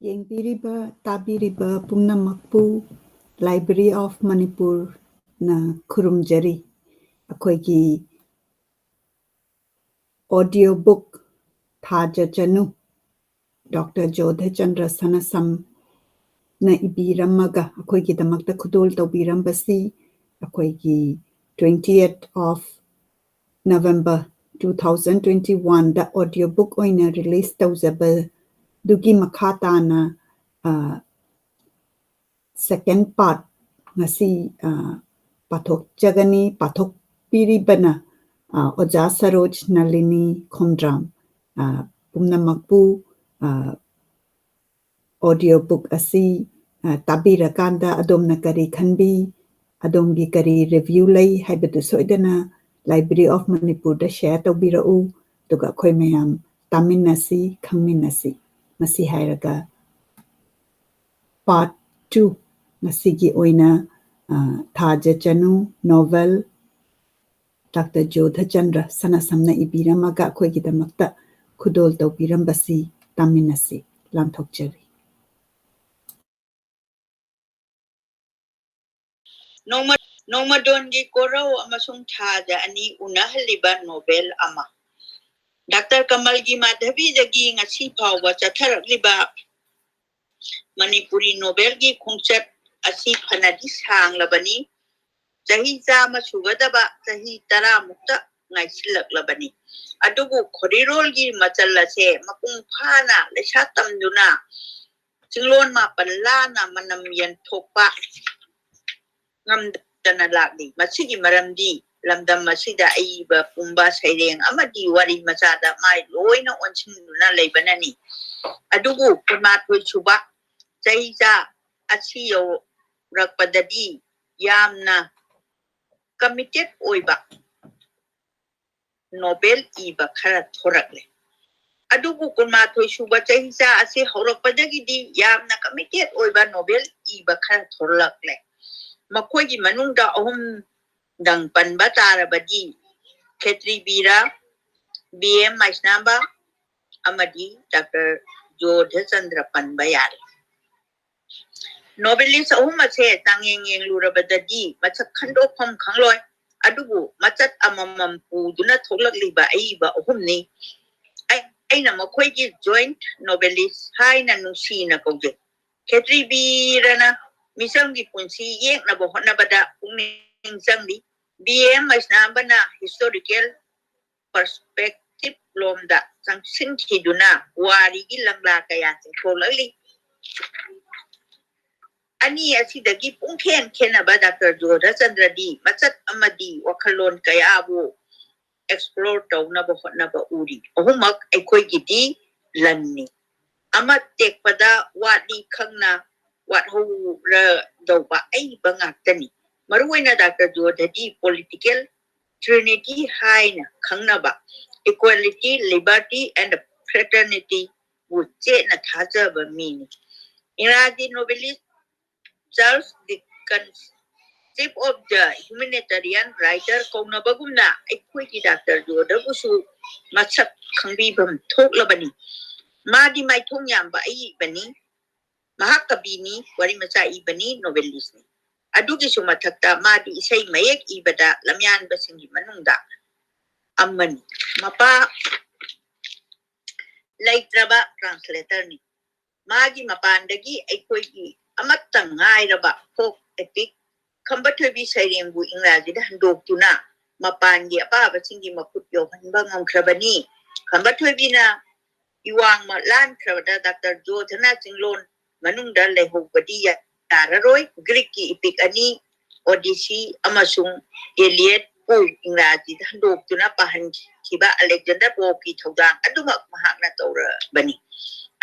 Yengpiriba tabiriba pumnamakpu Library of Manipur na khurumjari akoigi audiobook Thaja Chanu Dr. Jodha Chandra Sanasam na ibiramaga akoigi damakta khudol tawbirambasi akoigi 20th of November 2021 da audiobook oina release tawzaba dugi makata na second part ngasi pathok jagani pathok piribana oja Saroj Nalini Khomdram pumnamakpu audiobook asi tabirakanda adomna kari khanbi adomgi kari review lay haibadu soidana Library of Manipur da share tawbirau tuga khoi mayam taminasi khangminasi masi hairaga part 2 Nasigi oina Thaja Chanu novel Dr. Jodha Chandra Sanasamna ibiramaga akoigidamakta khudol tawbirambasi taminasi lamthokjari Nomadongi korau amasung Thaja ani unahaliba novel ama Dr. Kamalgi Madhavi dagi ngasi phawa chatharakliba Manipuri novel gi khongchat asi phanadi sanglabani chahi jama sugadaba chahi 10 mukta ngaisilak-labani adugu khorirol gi machalase mapung phana lesha tamduna singlon ma panlana manam yan thokpa ngamdana lakdi masigi maramdi lamdam masida aiba pumba saireng amadi wari machada mai loina onchinduna leibanani adugu pamatoi chuba chaija asiyo rakpadadi yamna committed oiba Nobel iba khara thorakle adugu pamatoi chuba chaija asi horakpadagi di yamna committed oiba Nobel iba khara thorakle makoigi manungda ahum dang panba tarabadi Khetri Bira BM Maisnamba amadi Dr. Jodha Chandra Panbayari Novelist ahum ase tangeng lurabadadi machak khando pham khangloi adugu machat amamam puduna thoklakliba aiba ahumni aina makoigi joint novelist haina nusina kauje Khetri Birana misangi punsi yekna bohna bada ungning sangdi BM Maisnambana historical perspective lomda sangsin hiduna wari gilangla kaya singkolali ani asidagi pungkhen khenaba Dr. Jodha Chandra di machat amadi wakhalon kaya bu explore tawnaba hotnaba uri ohumak aikoi gidi lanni ama tekpada wadi khangna wat ho ra doba ai bangaktani maruina Dr. Jodha di political trinity haina khangnaba equality liberty and fraternity wuche na thajaba mini iradi novelist Charles Dickens chief of the humanitarian writer Kaunabagumna aikoi Dr. Jodha busu machak khangbibam thoklabani madi maithong yamba ai bani mahakabini wari macha ibani novelist ni adugi sumathakta madi isai mayek ibada lamyan basingi manungda amani mapa laitraba translator ni magi mapandagi aikoi amatang ngairaba folk epic khambathabi sairengbu ingrajida handoktuna mapangi apaba singi makut yohanba ngamkhrabani khambathobina iwang ma lan khrabada Dr. Jodhana Chinglon manungda lehobadi tararoi Greek ki epic ani Odyssey amasung Iliad pu ingrajida handoktuna pahan kiba Alexander Pope ki thodang adumak mahakna tawra bani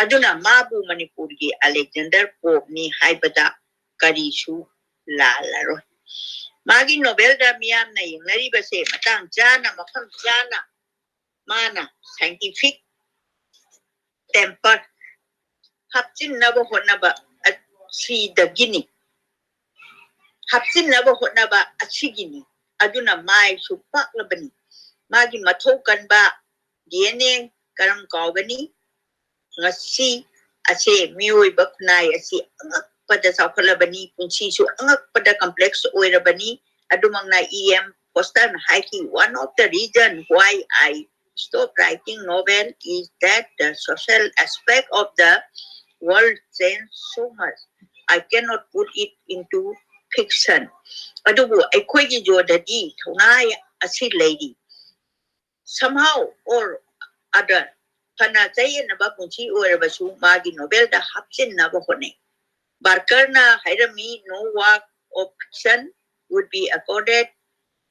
aduna mabu Manipur gi Alexander Pope ni haibada karisu lalaro magi Nobel da miyam na yingnari base matang jana mafam jana mana scientific temper hapchin nabo honaba si dagini hapchin nabo honaba achigini aduna mai supak labani magi mathokan ba DNA karam kawgani ngasi ase mioi baknai ase angak pada saukalabani punchi su angak pada complex oirabani adumang na em poster na haiki one of the reason why I stopped writing novel is that the social aspect of the world changed so much. I cannot put it into fiction. Adubu aikhoigi jodadi thonai asi lady somehow or other Pana Chayan Bapunchi or Basu Magi Nobel the Hapsin Nabahone. Barkerna Hirami no work of fiction would be accorded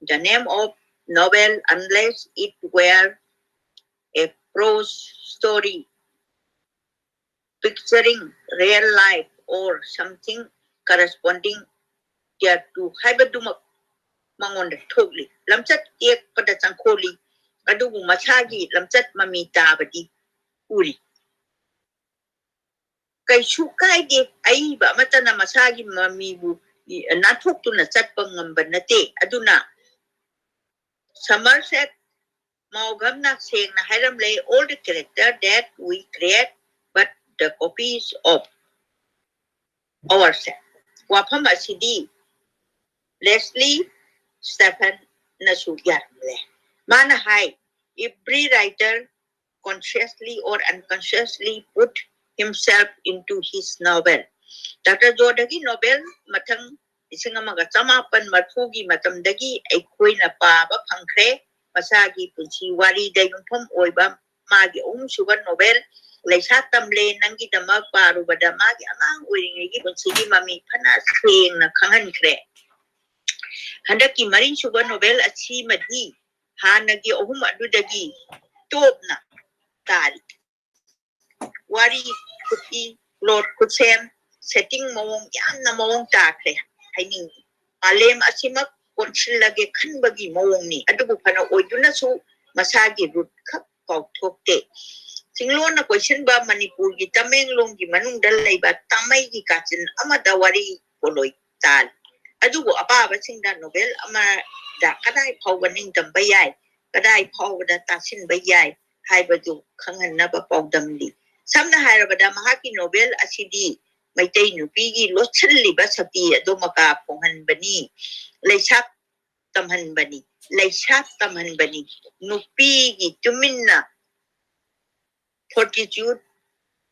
the name of novel unless it were a prose story picturing real life or something corresponding thereto. Hibaduma Mangonda totally. Lamchat ek pada Sankoli, Adubu Masagi, Lamchat Mamita Badi. Uri. Kay sukay di ay ba mata na masagi mamibu natuk tu na chat pangamban na te aduna Somerset maugam na saying na hiram lay all the character that we create but the copies of ourselves. Wapam asidi Leslie Stephen Nasugyan le. Mana hai every writer consciously or unconsciously put himself into his novel. Dr. Jodagi novel matang isang mga samapan matfugi matamdagi ay kuy na paba pangkre masagi punsi wari dayong pom oiba magi sugan novel lay sa tamle nang gidamag paru bada magi amang uringigi punsi mami panas kring na kangan kre. Handaki marin sugan novel at si madi hanagi adudagi top na tali. Wari kuti Lord kutsem setting mawong yan na mawong takre haining alem asimak konsil lagi kan bagi mawong ni adubu pana oidu na su masagi rut kap kauthokte singlo na question ba Manipur gi tameng long gi manung dalay ba tamay gi kachin amada wari poloy tal adubu apa ba singda novel ama da kadai pawbaning tambayay kadai pawda tasin bayay haibadu khangan na ba pawdamli Samna Harabada Mahaki Nobel Asidi, Maitay Nupigi, Lochali Basapi, Domaka, Pongan Bani, Laisak Tamhan Bani, Laisak Tamhan Bani, Nupigi, Tumina, fortitude,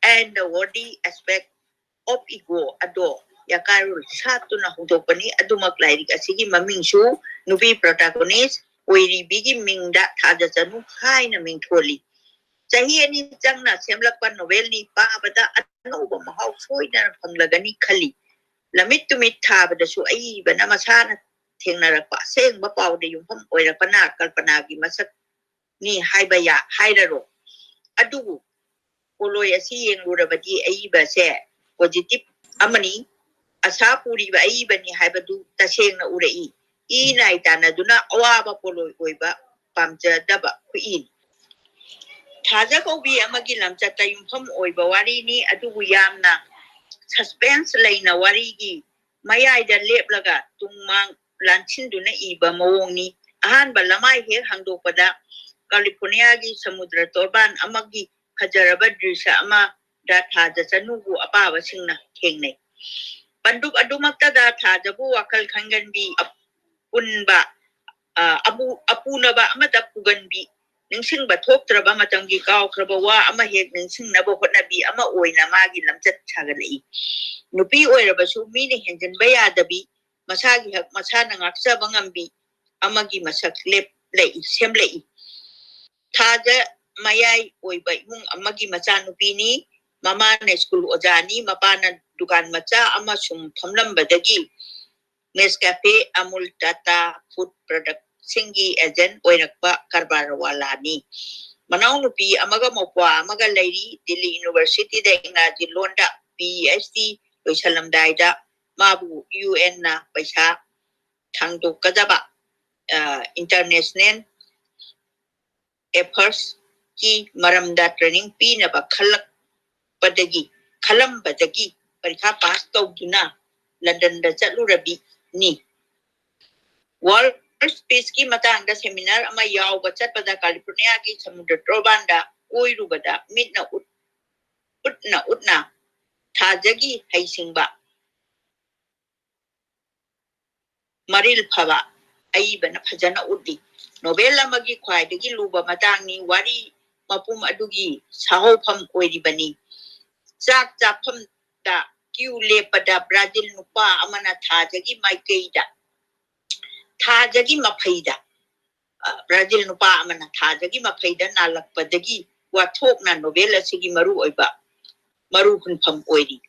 and the worthy aspect of ego, adore, Yakarul Satuna Hudopani, Adumaklai, Asigi Mamingshu, Nubi protagonist, Wiri Bigi Mingda, Thaja Chanu, Haina Mingtoli. Sahi ani jang na semlakpan novel ni pa abada ano ba mahau soy na panglagani khali lamit tumit tha bada su ai bana masana thengna ra pa seng ba paw de yung pam oira pana kalpana gi masak ni haiba ya haidaro adu poloi asi yeng urabadi ai ba se positive amani asa puri ba ai bani haibadu taseng na urai I nai tana duna awa ba poloi oiba pamja daba kuin Thaja Kobi amagi lamchat tayong pam oiba wari ni adubu yamna suspense lay na wari gi mayay da leplaga tungmang lanchin do na iba mawong ni ahan ba lamay her hangdo pada California gi samudra torban amagi kajarabad sa ama da Thaja Chanu apa basing na kengnay panduk adumakta da Thaja bu wakal khangan bi apunba apuna ba amada pugan bi Ningsing ba thok traba matanggi kaw krabawa ama hek ningsing na bo nabi ama oy na magi lamchat chagalai nupi oy raba su mini henjen baya dabi masagi hak masana ngaksa bangambi amagi masak lep lei semlei Thaja mayai oy ba mung amagi macha nupi ni mama na school ojani mapana dukan macha ama sum thamlam badagi Nescafe Amul Tata Food Product Singi agent oirakpa karbar wala ni manaw nupi amaga mopwa amaga lairi Delhi University da ingaji londa PhD loisalam daida mabu UN na paisa thangdo kadaba international efforts ki maramda training pi na ba khalak padagi khalam badagi parikha pass tawduna London da chalurabi ni World Space ki matang da seminar ama yaw bachat pada California ki samudra trobanda oiru bada mitna utna Thajagi Haisingba Maril Pava Aiban Pajana Udi Novella Magi Kwaidagi Luba Matangi Wari Mapum Adugi Sahopam Oidibani Zak Zapam da Q Lepada Brazil Nupa Amana Thajagi Maikeida Thajagi Mapaida Brazil Nupa Amana Thajagi Mapaida Nalakpadagi Watok na novela Sigi Maru Oiba Maru Kunpam Oidi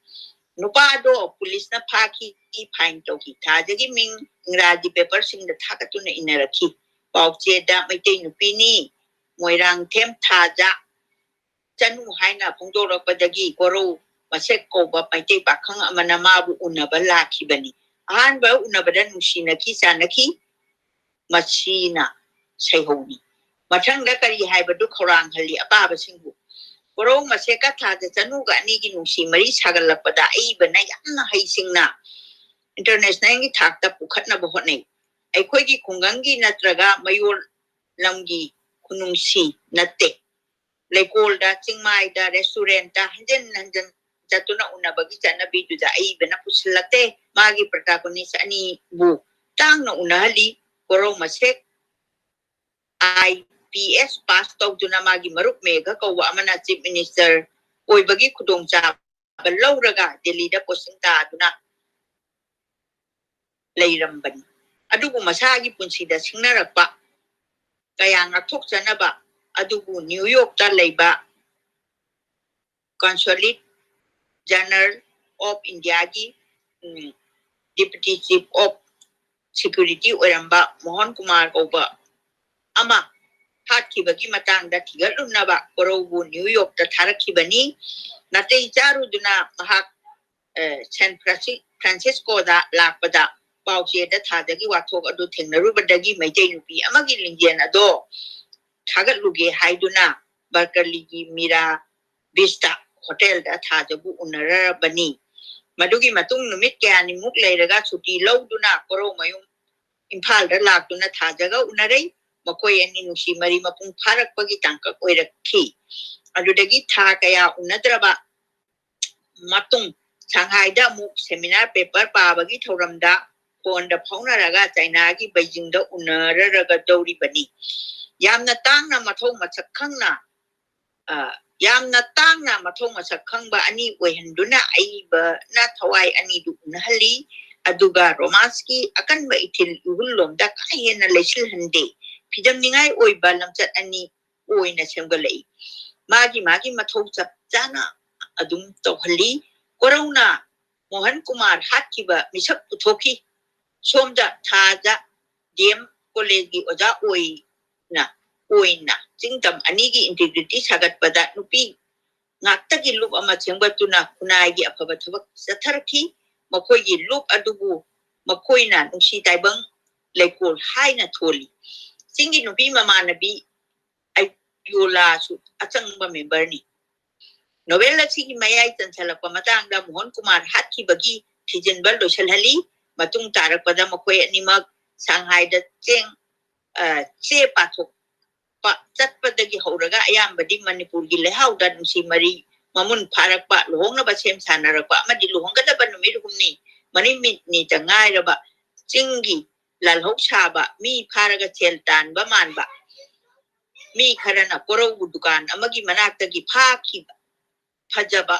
Nupado police na Paki I Pine Toki Thajagi Ming Raji paper sing the Takatuna Ineraki Pauche da Maite Nupini Moirang Tem Thaja Chanu Haina Pungdoro Padagi Goro Maseko Maite Bakang Amanamabu Unabala Kibani Anba Unabadan Mushinaki Sanaki Machina Sayhoni Matang Dakari Hybadu Korang Hali Ababa Singu Goro Maseka Thaja Chanu Ganigi Nushi Mari Sagalapada Ibana Yana Haisingna International Takta Pukatna Bohone Aikogi Kungangi Natraga Mayor Lamgi Kunungsi Nate Lekolda Chingmai da Restauranta Hanjan Jatuna Unabagi Janabi to the Ibana Pusilate Magi protagonist Ani Bu Tang no Unali Goro Masek IPS passed out to Namagi Maruk Mega Kawa Amana Chief Minister Oibagi Kudongcha Balauraga Delhi da Posinta Duna Layramban Adubu Masagi Punsida Sinarapa Kayanga Tok Janaba Adubu New York da Leba Consulate General of Indiagi Deputy Chief of Security Oramba Mohan Kumar Oba Ama Hatkibagi Matang da Tigalunaba Korobu New York da Tarakibani Nate Jaru Duna Mahak San Francisco da Lakpada Pauche da Tadagi Watok Adu Tenarubadagi Maitenupi Amagi Lindian Ado Tagaluge Haiduna Barkaligi Mira Vista Hotel da Tajabu Unara Bani Madugi Matung Numit Kani Muklairaga Suti Loduna Koro Mayum Impal da Lakuna Tajaga Unare Makoy and Nushi Mari Mapung Parak Pagi Tanka Oiraki Adudagi Takaya Unadraba Matung Shanghai da Muk seminar paper Pabagi Toramda Ponda Pona Raga Tainagi Beijing da Unara Raga Dori Bani Yamna Tangna Matong Matsakangna Yamna Tangna Matong Matsakangba Ani Wehenduna Aiba Natawai Ani Dunahali Aduga Romanski akan ba itil uhulom da kaya na lesil hande Pidam Ningai Oi Balamchat Ani Oi na Semgalay Magi Matong Jana Adum Tohali Corona Mohan Kumar Hatkiba Misak Putoki Somda Thaja Diem Kolegi Oja Oi na Singtam Anigi Integrity Sagat Pada Nupi Ngakta Lup Ama Sembatuna Kunagi Apabatabak Sataraki Makoy Lup Adubu Makoyna Nushi Taibang Lekol Haina Toli Singi Nupi Mamanabi Ayola Su Atangba Memberni Novella Sigi Mayai Tansalapa Matanga Mohon Kumar Hatki Bagi Tijan Baldo Shalhali Matung Tarapada Makoy Animag Shanghai da Cheng Che Patok Satpadagi Horaga Ayam Badi Manipur Gilehau dan si Mari Mamun Parak Pak Lohong na Basem Sanarapa Madi Lohong Gada Banumidumni Manimit ni Tangai Raba Chingi Lalhok Shaba Mi Paraga Cheltan Bamanba Mi Karana Koro Budukan Amagi Manatagi Paki Pajaba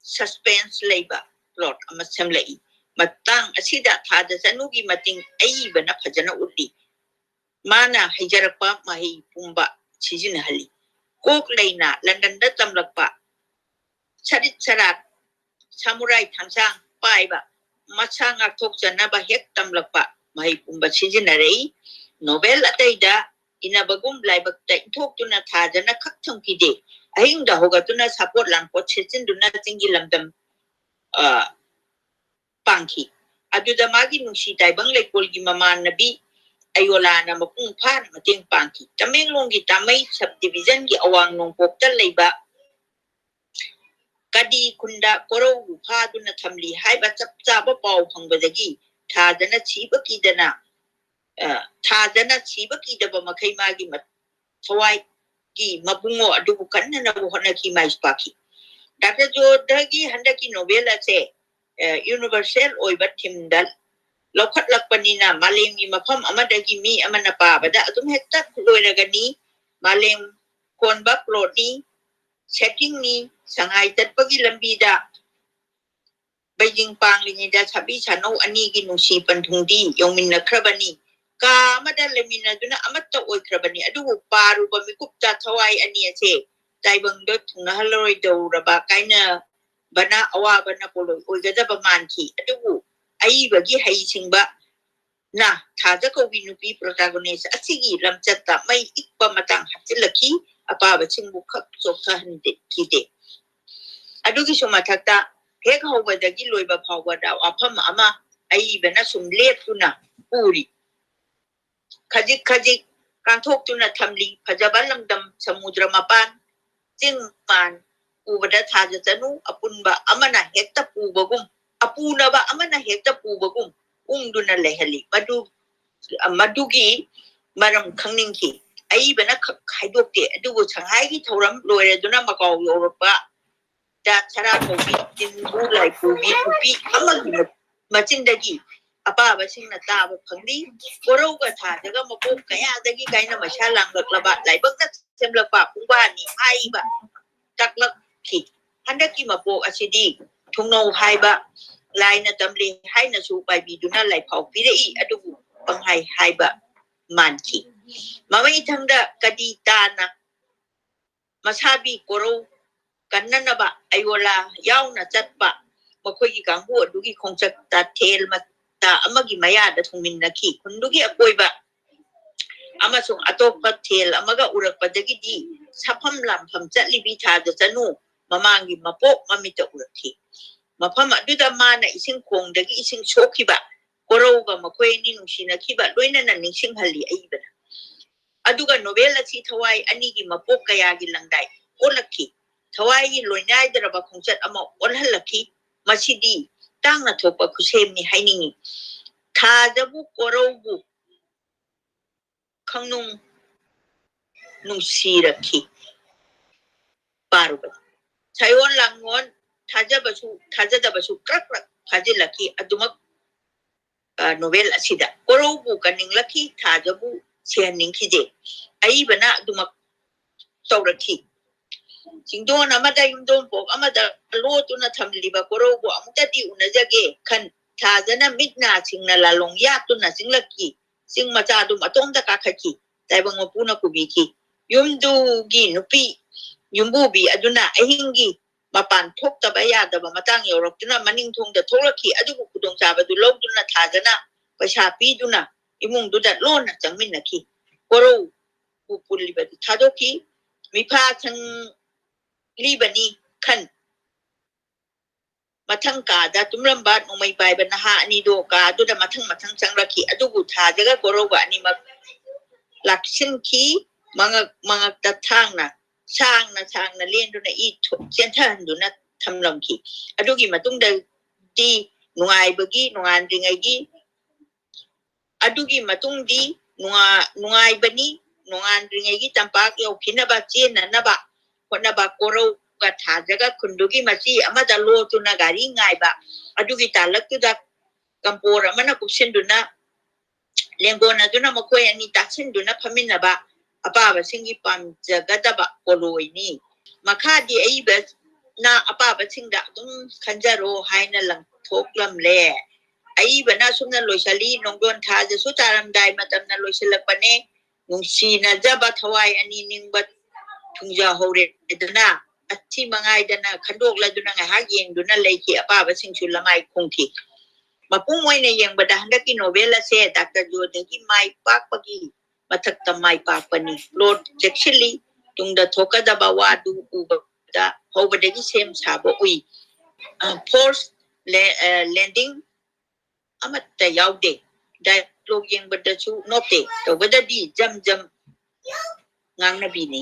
Suspense Labor Plot Amasemlei Matang Asida Thaja Chanu Mating Aiba na Pajana Udi Mana Hijarapa Mahi Pumba Chijinahali Kok Laina London da Tamlakpa Charit Sarat Samurai Tangsang Paiba Machanga Tok Janaba Hek Tamlakpa Mahi Pumba Chijinarei Novel Ataida Inabagum Laibak Tok Tuna Thajana Kaktung Kide Ahing da Hogatuna Support Lampot Chizin Duna Tingi Lamdam Panki Aduda Magi Nushi Taibang Lekolgi Mama Nabi Ayola na Mapung Pan Mating Panki Tameng Longi Tamay Subdivision Gi Awang Nong Pokta Laiba Kadi Kunda Koro Paduna Tamli Haiba Chapchaba Pau Hangbadagi Tadana Chibaki Dana Daba Makai Magi Mat Tawai Gi Mabungo Adubukan na Buhana Ki Mais Paki Dr. Jodhagi handaki Nobel ase universal oiba thimdal lokhat lakpanina malem mi mafam amadagi mi amana pabada adum hekta loiragani malem konba plotni setting ni sangai tatpagi lambida Beijing panglingi da sabi chano ani gi nungsi panthungdi yongminna khrabani ka amada lemina duna amatta oikrabani adu paru ba mikupta thawai ani ase taibang do thungna haloi do raba kaina bana awa bana polo oigada ba manki adu ai bagi hai singba na thaja ko binupi protagonist asigi lamchatta mai ikpa matang hachilaki apa ba chingbu khap chokha hande kide adu gi suma thakta hek hawbadagi loiba phawbada afam ama ai bana sum leptuna puri khajik khajik kanthok tuna thamli phajaba lamdam samudra mapan jingpan ubada Thaja Chanu apunba amana hekta pubagum apuna ba amana hekta pubagum ungduna lehali madugi maram khangningki ai bana khaidokte adugo changhai gi thoram loire duna makaw yorpa da chara kobi tinbu lai pubi pupi amagi macindagi apa basingna taba phangdi koroga Thajaga mapok kaya dagi kaina mashalang laklaba laibak semlapa pungwani aiba taklak ki handaki mapok asidi thungno haiba laina tamli haina su bai biduna lai phau pirei adugu panghai haiba manki mamai thangda kadi tana masabi koro kannanaba ayola yauna chatpa makhoigi kangbu adugi khongchak ta thel mata amagi maya da thungminnaki kundugi akoiba amasung atopa thel amaga urakpadagi di sapham lampham chatlibi Thaja Chanu mamangi mapok mamita urakhi mafam aduda mana ising khongdagi ising chokhiba koroga makhoi ni nungsina khiba loinana ningsing hali aibana aduga novel achi thawai ani gi mapok kaya gi langdai olakhi thawai gi loinai daraba khongchat ama olhalakhi masidi tangna thokpa khusem ni hainingi Thajabu korobu khangnung nungsirakhi paruba chayon langon Thajabasu krak Thajilaki adumak novel asida korobu kaninglaki Thajabu sianingkide aibana adumak tawrakhi singdon amada yumdon pok amada lotuna thamliba korobu amutati unajage khan Thajana midna singna lalong yatuna singlaki sing macha dum atomda kakhaki taibang mapuna kubiki yumdu gi nupi yumbubi aduna ahingi mapan thokta yadaba matang yorokduna maning thongda tholaki adugu kudong chabadu logduna Thajana paisa piduna imungduda lona changminnaki koro pulibadi thadoki mipa chang libani khan mathang ka da tumramba nomai baiba naha ani do ka aduda mathang changraki adugu Thajaga koroga ani mak laksinki mangak tathangna sangna lenduna I chenhanduna thamlamki adugi matungda di nungandringagi adugi matungdi nungaibani nungandringagi tampak yokhinaba chenanaba honaba koro ga Thajaga kundugi machi amada lotuna gari ngaiba adugi talaktuda kampora mana kusinduna lengona duna makhoi ani taksinduna phaminaba apaba singi pamjagadaba koloini makhadi aibas na apaba singda dum khanjaro haina lang thoklam le aiba na sumna loisali nongdon Thaja su taramdai matamna loisilakpane nungsina jaba thawai ani ningba thungja hore dana achi mangai dana khandokla duna nga hageng duna leiki apaba singsu lamai khongthi mapung moina yengbada handaki novela se Dr. Jodhagi mai pakpagi mathakta mai pakpani plot actually tungda thokadaba wadu ubada hobadagi sem sabo ui force landing amatta yaude dialogue yengbada chu note tobada di jam ngangna bini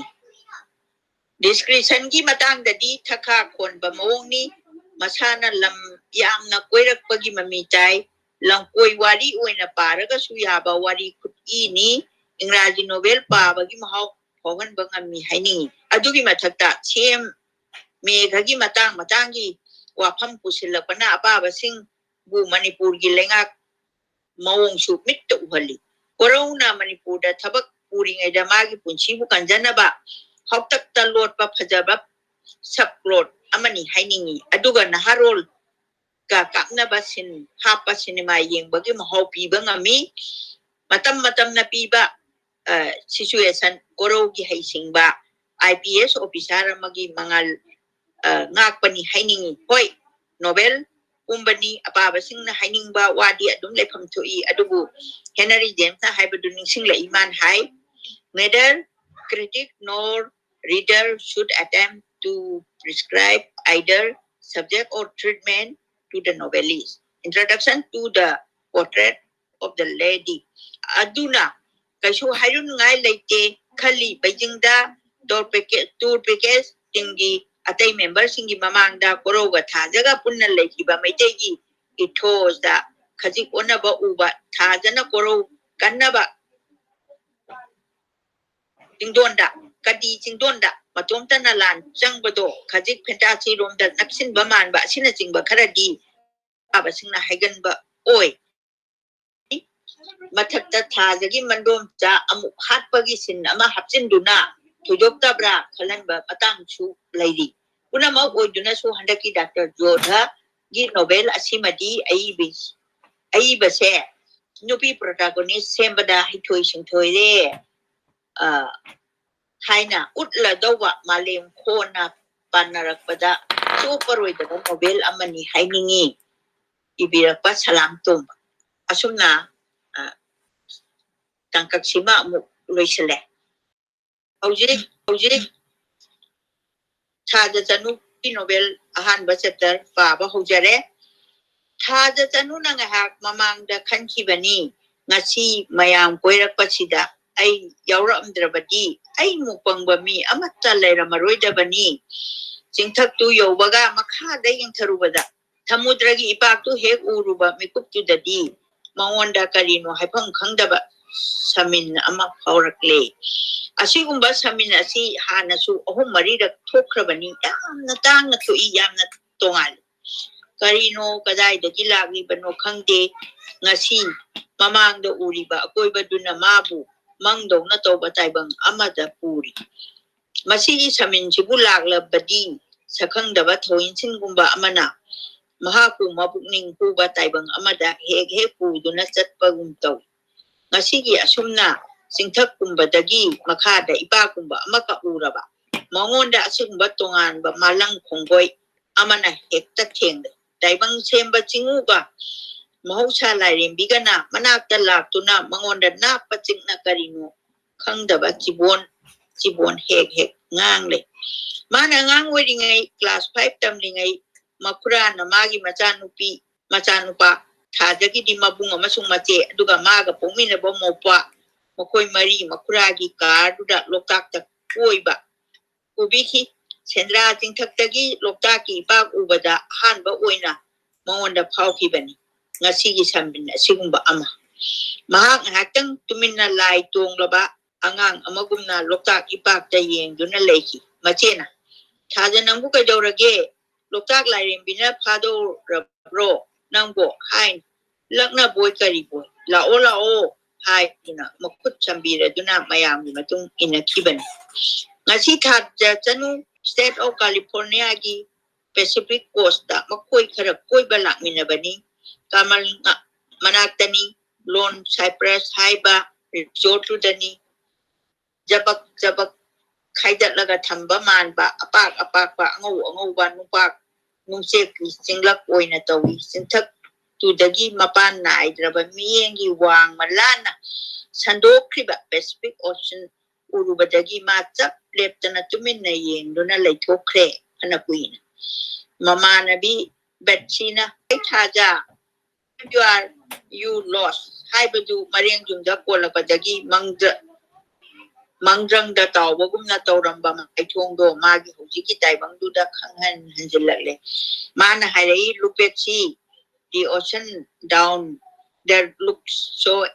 description gi matang da di thakha khon ba mawngni masana lam yamna koirakpagi mami chai langkoi wari oina paraga su yaba wari khuti ni इंग्राजी novel पाबगी महौ होगन बंगमी हाइनी अदुगी मथक्ता सेम मेघगी मतांगी वाफम पुसिलपना अपाबसिंग बु मणिपुर की लेंगाक मौंग सु मिट उहली कोरोना मणिपुर दा थबक पुरिंगै दा मागी पुंसी बु कंजनबा हौतक तलोट पा फजबा सबप्लॉट अमनी हाइनिंगी अदुगा नहारोल का काकनबा सिन हापा सिनेमा येंबगी महौ पीबा ngami matam na piba situation koro gi haisingba IPS officer amagi mangal ngakpani hainingi hoi Nobel umbani apaba singna hainingba wadi adum lefam thoi adubu Henry James na haibadu ningsing la iman hai neither critic nor reader should attempt to prescribe either subject or treatment to the novelist. Introduction to the portrait of the lady. Aduna kaishu hairun ngai leite khali Beijing da tour package tingi atai member singi mamang da koroga thajaga punna lekiba maitegi ithos da khajik onaba uba thajana koro kannaba tingdonda kadi tingdonda matomta nalan changbado khajik phenta chi rom da naksin baman ba sina chingba kharadi abasingna haiganba oi mathakta thajagi mandom cha amu hatpagi sin ama hapchinduna thujoktabra khalanba patang chu lairi unama oiduna su handaki Dr. Jodha gi Nobel asimadi aibase nupi protagonist sembada hithoi singthoi re haina utla dawa malem khona panarakpada superoida Nobel amani hainingi ibirapa salam tum asumna tangkak sima mu loisele Hojik Thaja Chanu Nobel ahan ba chapter pa ba hojare Thaja Chanu na ngahak mamang da khanki bani ngasi mayam koirak pachida ai yauramdrabadi ai mupangba mi amatta leiramaroi da bani chingthak tu yobaga makha da yingtharubada Samudragi ipak tu hek uruba mikup tu dadi maonda karino haipang khangdaba samin ama phaurakle asigumba samin asi hanasu ahum marirak thokrabani yamna tangna thui yamna tongal karino kadai da gilagi bano khangde ngasi mamang da uriba akoiba duna mabu mangdo na toba taibang amada puri masigi samin sibulagla badi sakhangdaba thoin singumba amana mahaku mabukning puba taibang amada hek puduna chatpagum taw ngasigi asumna singthak kumbadagi makhada ipakumba amaka uraba mangonda asigumba tongan ba malang khongoi amana hekta thengda taibang semba chinguba mahausa lairembigana manakta laktuna mangonda na pachingna karino khangdaba chibon hek ngangle mana ngang weringai class 5 tamlingai makura na magi machanupa thajagi di mabung amasung mache aduga maga pomina bo mopa makoi mari makuragi karduda loktak ta koiba ubiki sendra tingthaktagi loktaki pak ubada hanba oina maonda phauki bani ngasigi sambin asigumba ama mahak hatang tuminna lai tonglaba angang amagumna loktak ipak ta yengduna leiki machena thajanambu kaidorage loktak lairembina phado rabro nangbo hain lakna boy kari boy lao hai duna makut chambira duna mayam ni matung inakiban ngasi Thaja Chanu state of California gi Pacific coast da makoi khara koi balak minabani kamal manaktani lone cypress haiba resort dani jabak khaidat laga thamba man ba apak ba ngau ba nupak nungse singlak oina tawi sinthak tudagi mapan naidraba miyengi wang malana sandokriba Pacific Ocean urubadagi matchap leptana tuminna yengduna leithokre anakuina mamanabi betsina Thaja you lost haibadu mariang jungda kolakadagi mangrang da tawbagumna tawramba maithongdo magi hujiki taibangdu da khanghan hanjilale mana harai lupetsi the ocean down there looks so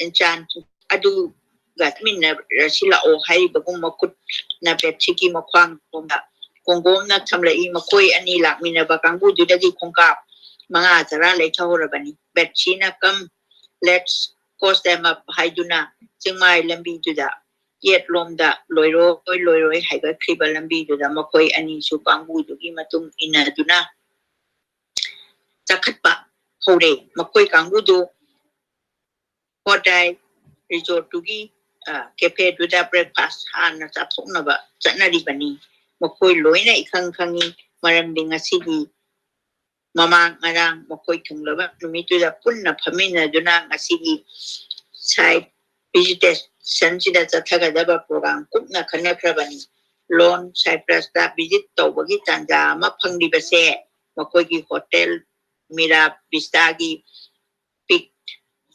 enchanting adu gatmin na sila o hai bagum makut na petchiki makwang kumba Kongom na thamlai makoi ani lakmina ba kangbu dudagi khongkap mga tara lai thahorabani betchina kam let's cause them up haiduna chingmai lambi juda yet lomda loiroi haiga kriba lambi juda makoi ani su kangbu dugi matung ina duna chakhatpa hore makoi kangbu du hodai resort dugi cafe duda breakfast hana chathokna ba chanari bani makoi loina ikhang khangi maram dinga sigi mamang ngarang makoi thunglaba numitu da punna phamina duna ngasigi side visitation sida chathagadaba program kupna khanakhrabani loan cyprus da visit tawbagi tanja ma phanglibase makoi gi hotel mira vista gi pick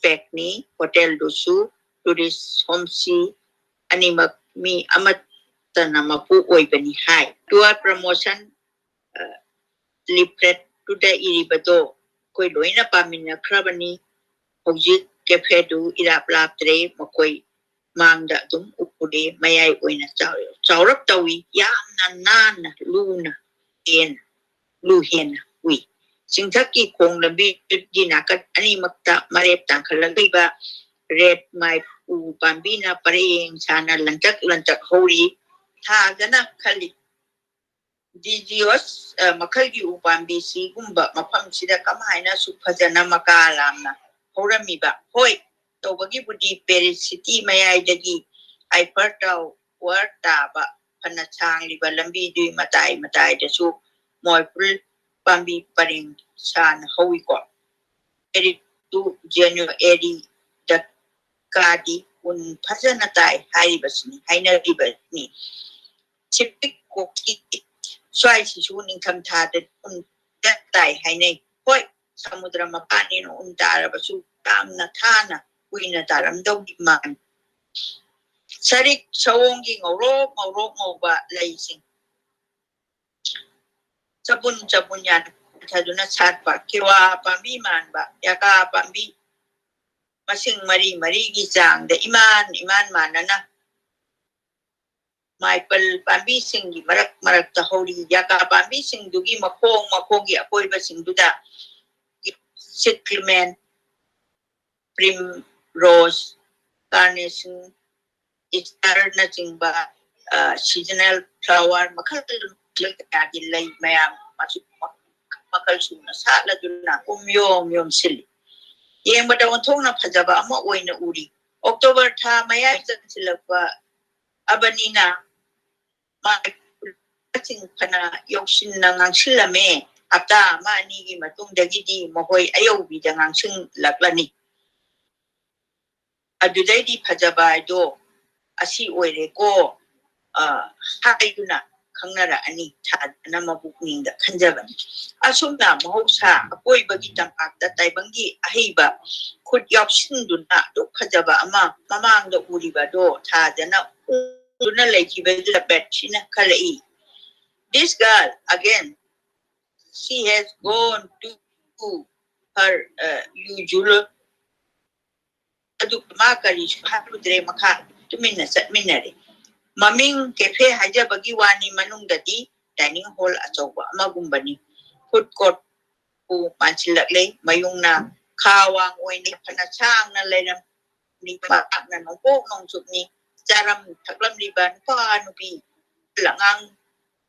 facni hotel dusu tourist homestay animak mi amat tanamapu oibani hai tour promotion leaflet tuda iribado koi loina pamina khrabani hojik cafe du irap laptre makoi mangda dum upude mayai oina chaurap tawi yamna nana luna en luhen wi singthaki khonglambi dina kat ani makta marep tangkhalagiba red my u pambina pareng sana lantak hori tha jana khali dijios makhalgi upambi si gumba mafam sida kamaina su phajana makalamna horamiba hoi tobagi budi Paris city mayai dagi aipertaw warta ba phana changli ba lambi dui matai da su moipul pambi paring san howi ko eri tu January da kadi un phajana tai haibasni haina ribani chipik ko swai si su ning tham tha de un tai hainai hoi samudra mapani no un tara basu tamna thana kuina taram dog man sarik sawongi ngoro laising sabun yan thaduna chat pa kiwa pambi man ba yaka pambi masing mari gi jang de iman manana Michael pambi sing gi marak ta hori yaka pambi sing dugi makong gi akoi ba sing duda cyclamen primrose carnation star na chingba seasonal flower makal lagi lai mayam masuk makal suna sala duna yom sili yeng bada onthong na phajaba ama oina uri October tha maya silakwa abanina ma ching phana yokshin na ngangsilame ata ma ni gi matung dagi di mohoi ayo bi jangang sing laklani adudai di phajaba do asi oire ko haiduna khangnara ani thadana mabukning da khanjabani asumna mahausa akoi bagi tamak da taibangi ahiba khut yoksinduna do phajaba ama mamang da uriba do thadana duna leikiba da betchina khalai. This girl again, she has gone to her usual makari hadre makha tumina satminare maming cafe haja bagi wani manung dadi dining hall achoba magumbani food court pu manchilak le mayung na khawang oini phana chang na leram ni pa na nongpo nong chupni charam thaklam liban pa nupi langang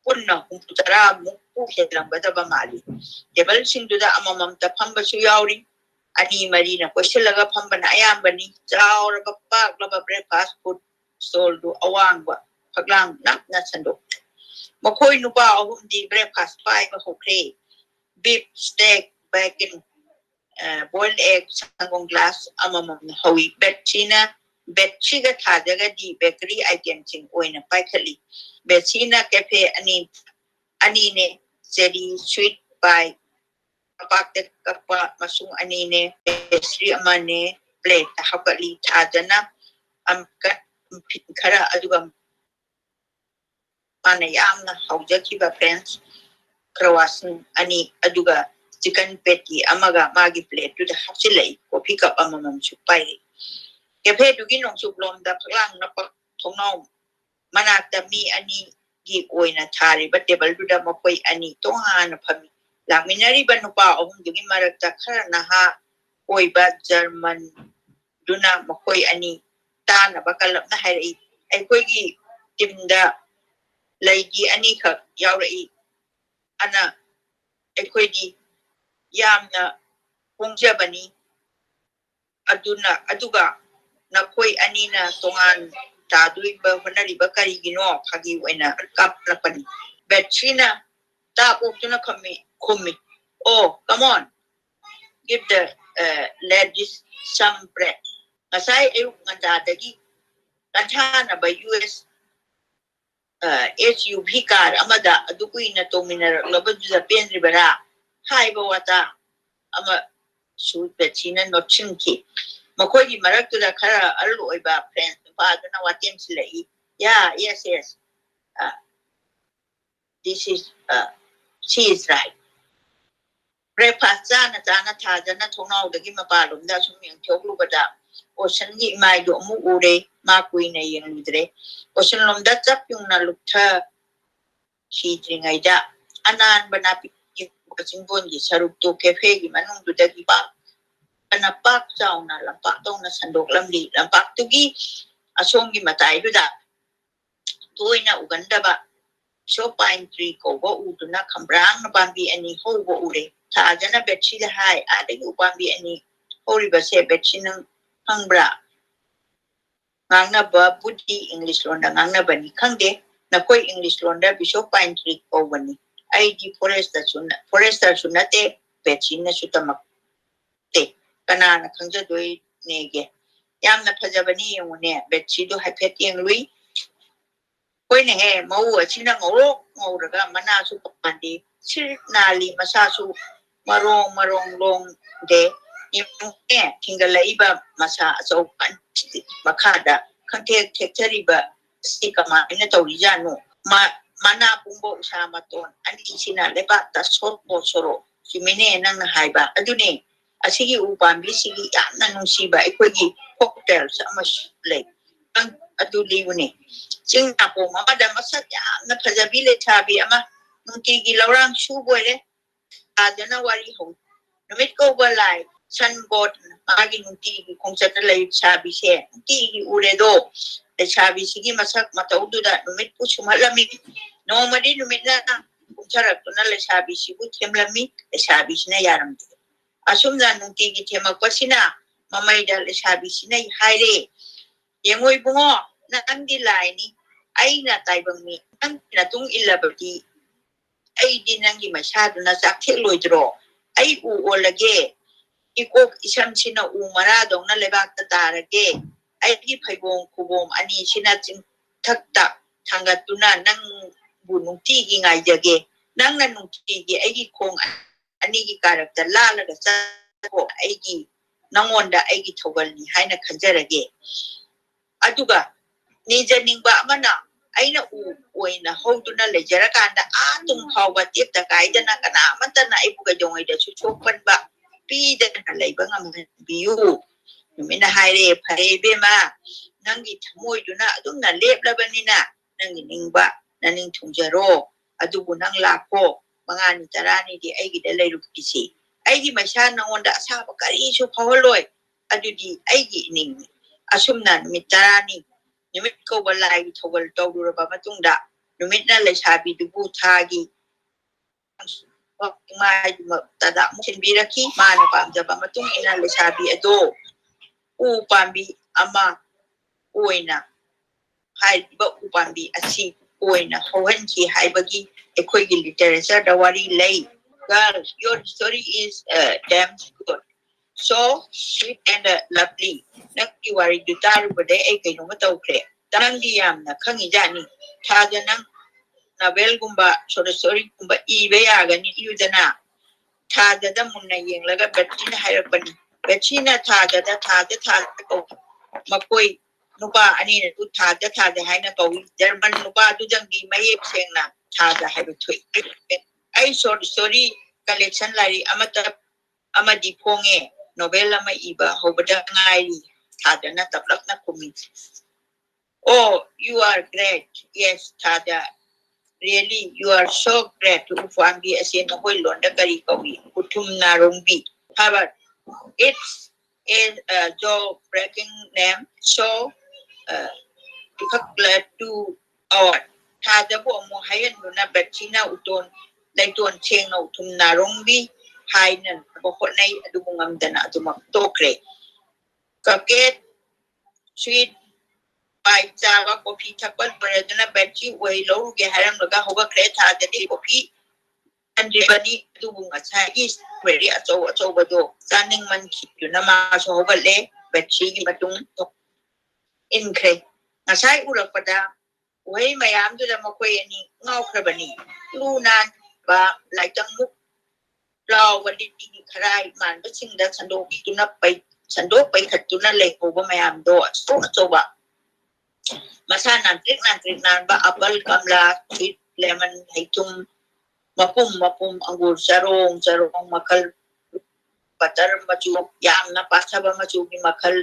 punna kumputara mukpu helang bada ba mali tebal singduda amamam ta phamba su yauri ani marina kwesilaga phamba na ayambani chaura bakpak laba breakfast food stall do awang ba phaglang nak na sandok makhoi nupa ahum di breakfast pai ba hokre beef steak bacon boiled egg sangong glass amamam hawi betchiga thajaga di bakery item ching oina pai khali betchina cafe ani ne seri sweet pie pakte kappa masung ani ne pastry amane plate hakali thajana amka khara aduga mana yamna haujakiba friends krawasin ani aduga chicken patty amaga magi plate tu da hapsilai coffee cup amamam chupai cafe dugi nong chublom da phlang na pak thongnaw manakta mi ani gi oina thari ba table du da makoi ani to han phami laminari ba nupa ahum dugi marakta khara na ha oiba German duna makoi ani ta na ba kalap na hai ai koi gi timda laigi ani khak yawrai ana ai koi gi yamna hongjabani aduna aduga na koi ani na tongan ta dui ba honari ba kari gino phagi oina kap lapani betrina ta optuna kumi oh come on give the ladies some bread asai ayuk nganda dagi kanthana ba US SUV car amada adukuina tominar labu Japan ribara hai ba wata ama su betrina notchinki makogi maraktu da khara allu oiba friends pa duna watem silai yeah yes this is she is right breakfast jana Thaja na thongnau dagi mapalum da sumyang thoklu bada ocean gi mai do mu ure ma kui na yeng ludre ocean lom da chap yung na lukha chi tringai da anan bana pi jingbon gi saruk to cafe gi manung du dagi pa ana pak chau na lampak tong na sandok lamli lampak tu gi asong gi matai du da toina uganda ba so pine tree ko go uduna Khomdram na bambi ani ho go ure Thaja na betchi da hai adagi ubambi ani hori ba se betchi nang hangbra ngangna ba buddhi English londa ngangna bani khangde na koi English londa biso pine tree ko bani ID forester sunate betchi na sutamak te kana na khangja doi nege yamna phajabani yune betchi do hapet yeng lui koi ne he mau achina ngora mana su pandi sir nali masa su marong long de imne tingalaiba masa so kan makada khante thechariba sikama ina tawrijanu mana pumbo usama ton ani sina leba ta sot bo soro kimene nang haiba adune asigi upambi sigi yanna nungsiba ekogi cocktails amash le ang aduli une Singapore mamada masaya na phajabile thabi ama nungki gi lorang shu boile adana wari ho numit ko balai san bot agi nungki gi khongchat lai chabi se nungki gi uredo e chabi sigi masak mataudu da numit pu chumalami no madi numit na charak na le chabi sibu themlami e chabi sina yaram asumna nungki gi themak pasina mamai da le chabi sina haire yengoi bungo na angdi lai ni aina taibang mi ang natung ilabati ay dinangi masyado na sakhe loidro ay uolage ikok isam sina umaradong na lebak tatarage ay di paibong kubom ani sina ting takta tangatuna nang bunung tigi ngay jage nang nanung tigi ay di kong ani gi karakter lalaga sa ko ay di nangonda ay di togal ni hay na kanjarage aduga ni janing ba mana aina uina hoduna lejarakanda atung hawba tipta kaidana kana mantana ibuga jongai da chuchopan ba pida na leiba ngam biu mina haire pharebe ma nangi thamoi duna adum na leplabanina nangi ningba naning thungjaro adubu nang lako mangani tarani di aigi da leiru kisi aigi masha nangonda asaba kari su phawloi adudi aigi ning asumna mitarani numit ko balai thogol tawdura ba matungda numit na le sabi dubu thagi mai tada musin biraki mana pamja ba matung ina le sabi ado upambi ama oina hai ba upambi asi oina hohanki haibagi ekoi gi literature da wari lei girl your story is damn good so sweet and lovely nakki wari dutaru bade ai kai no matawkre tangi yamna khangi jani Thaja nang novel gumba story gumba ibe yagani yudana Thaja da munna yenglaga betina hairapani betina Thaja ko makoi nupa ani na tu Thaja haina ko German nupa tu jangi mayep sengna Thaja hairu thui ai short story collection lari amadi ponge novela ma iba hobada ngai Thaja na taplak na kumi oh you are great yes Thaja really you are so great to Ufambi as in Hoi Londa Karikowi, Utum Narumbi. However, it's a job breaking name, so particular to our Tadabu Mohayan Luna Bettina Uton, like to unchain Utum Narumbi, Hainan, Bohonai, Adumam Dana, Dumam Tokre. Kaket, sweet. By Java coffee tapal, Bredana Betty, way low, Gaharam Laga Hova Creta, the day coffee, and Ribani Dubunga Chinese, very as over do, standing monkey, Yunama overlay, Betty Batum in Cray. As I would have put down, way my arm to the Mokwani, no crabani, Lunan, ba, like the mook, flower, what did he cry, man, but sing that Sando, do not bite, Sando, bite, do not lay over my arm door, so over. Masa nantrik ba apel kamla sweet lemon hitung mapum anggur sarong makal butter maju yam na pasa ba maju ni makal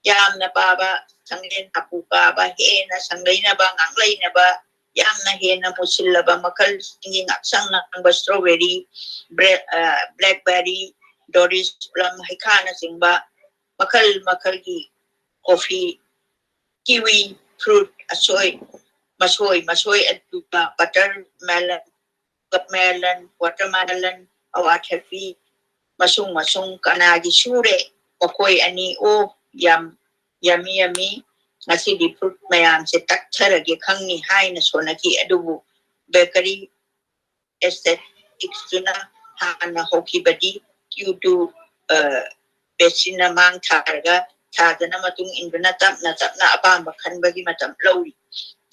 yam na ba sanglen apuka ba he na sanglay na ba nganglay na ba yam na he na musilla ba makal singing aksang na ba strawberry blackberry doris plum hikana sing ba makal gi coffee kiwi fruit asoy masoy and melon watermelon awat heavy masung kanagi sure makoy ani o yummy ngasi di fruit mayam se takthara ge khangni hai na sonaki adubu bakery aesthetics tuna hana hoki badi due to besina mang tharga Tadana matung induna tapna apamba kanbagi matam lawi.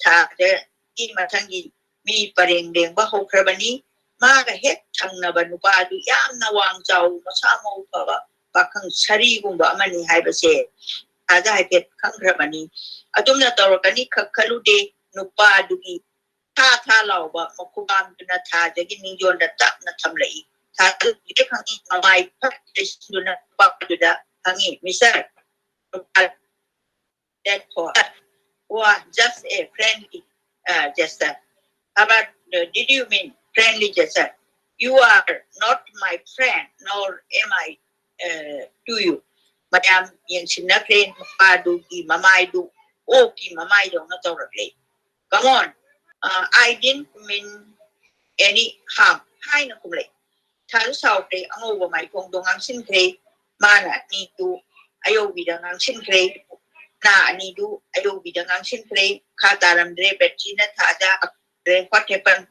Tada in matangi mi pareng deng ba hokrabani maga het tangna banupadu yam na wang jaw masamo pa bakang sari gumba mani haibase. Ada haipet kangrabani. Atum na torokani kakalude nupadu gi ta law ba makubam na tada gining yon da tapna tamlai. Tada kangi mamay practice duna paduda hangi misal. Therefore, just a friendly gesture. But did you mean friendly gesture? You are not my friend, nor am I to you. Madam, yang sinakren padu ki mamaidu, o ki mamaidu na torable. Come on, I didn't mean any harm. Hai na kumle. Talu saute ang over my kongdong ang sinkre mana ni tu. Ayo bidang ang sinkre na anidu ayo bidang ang sinkre kataram dre betchina thaja dre patepan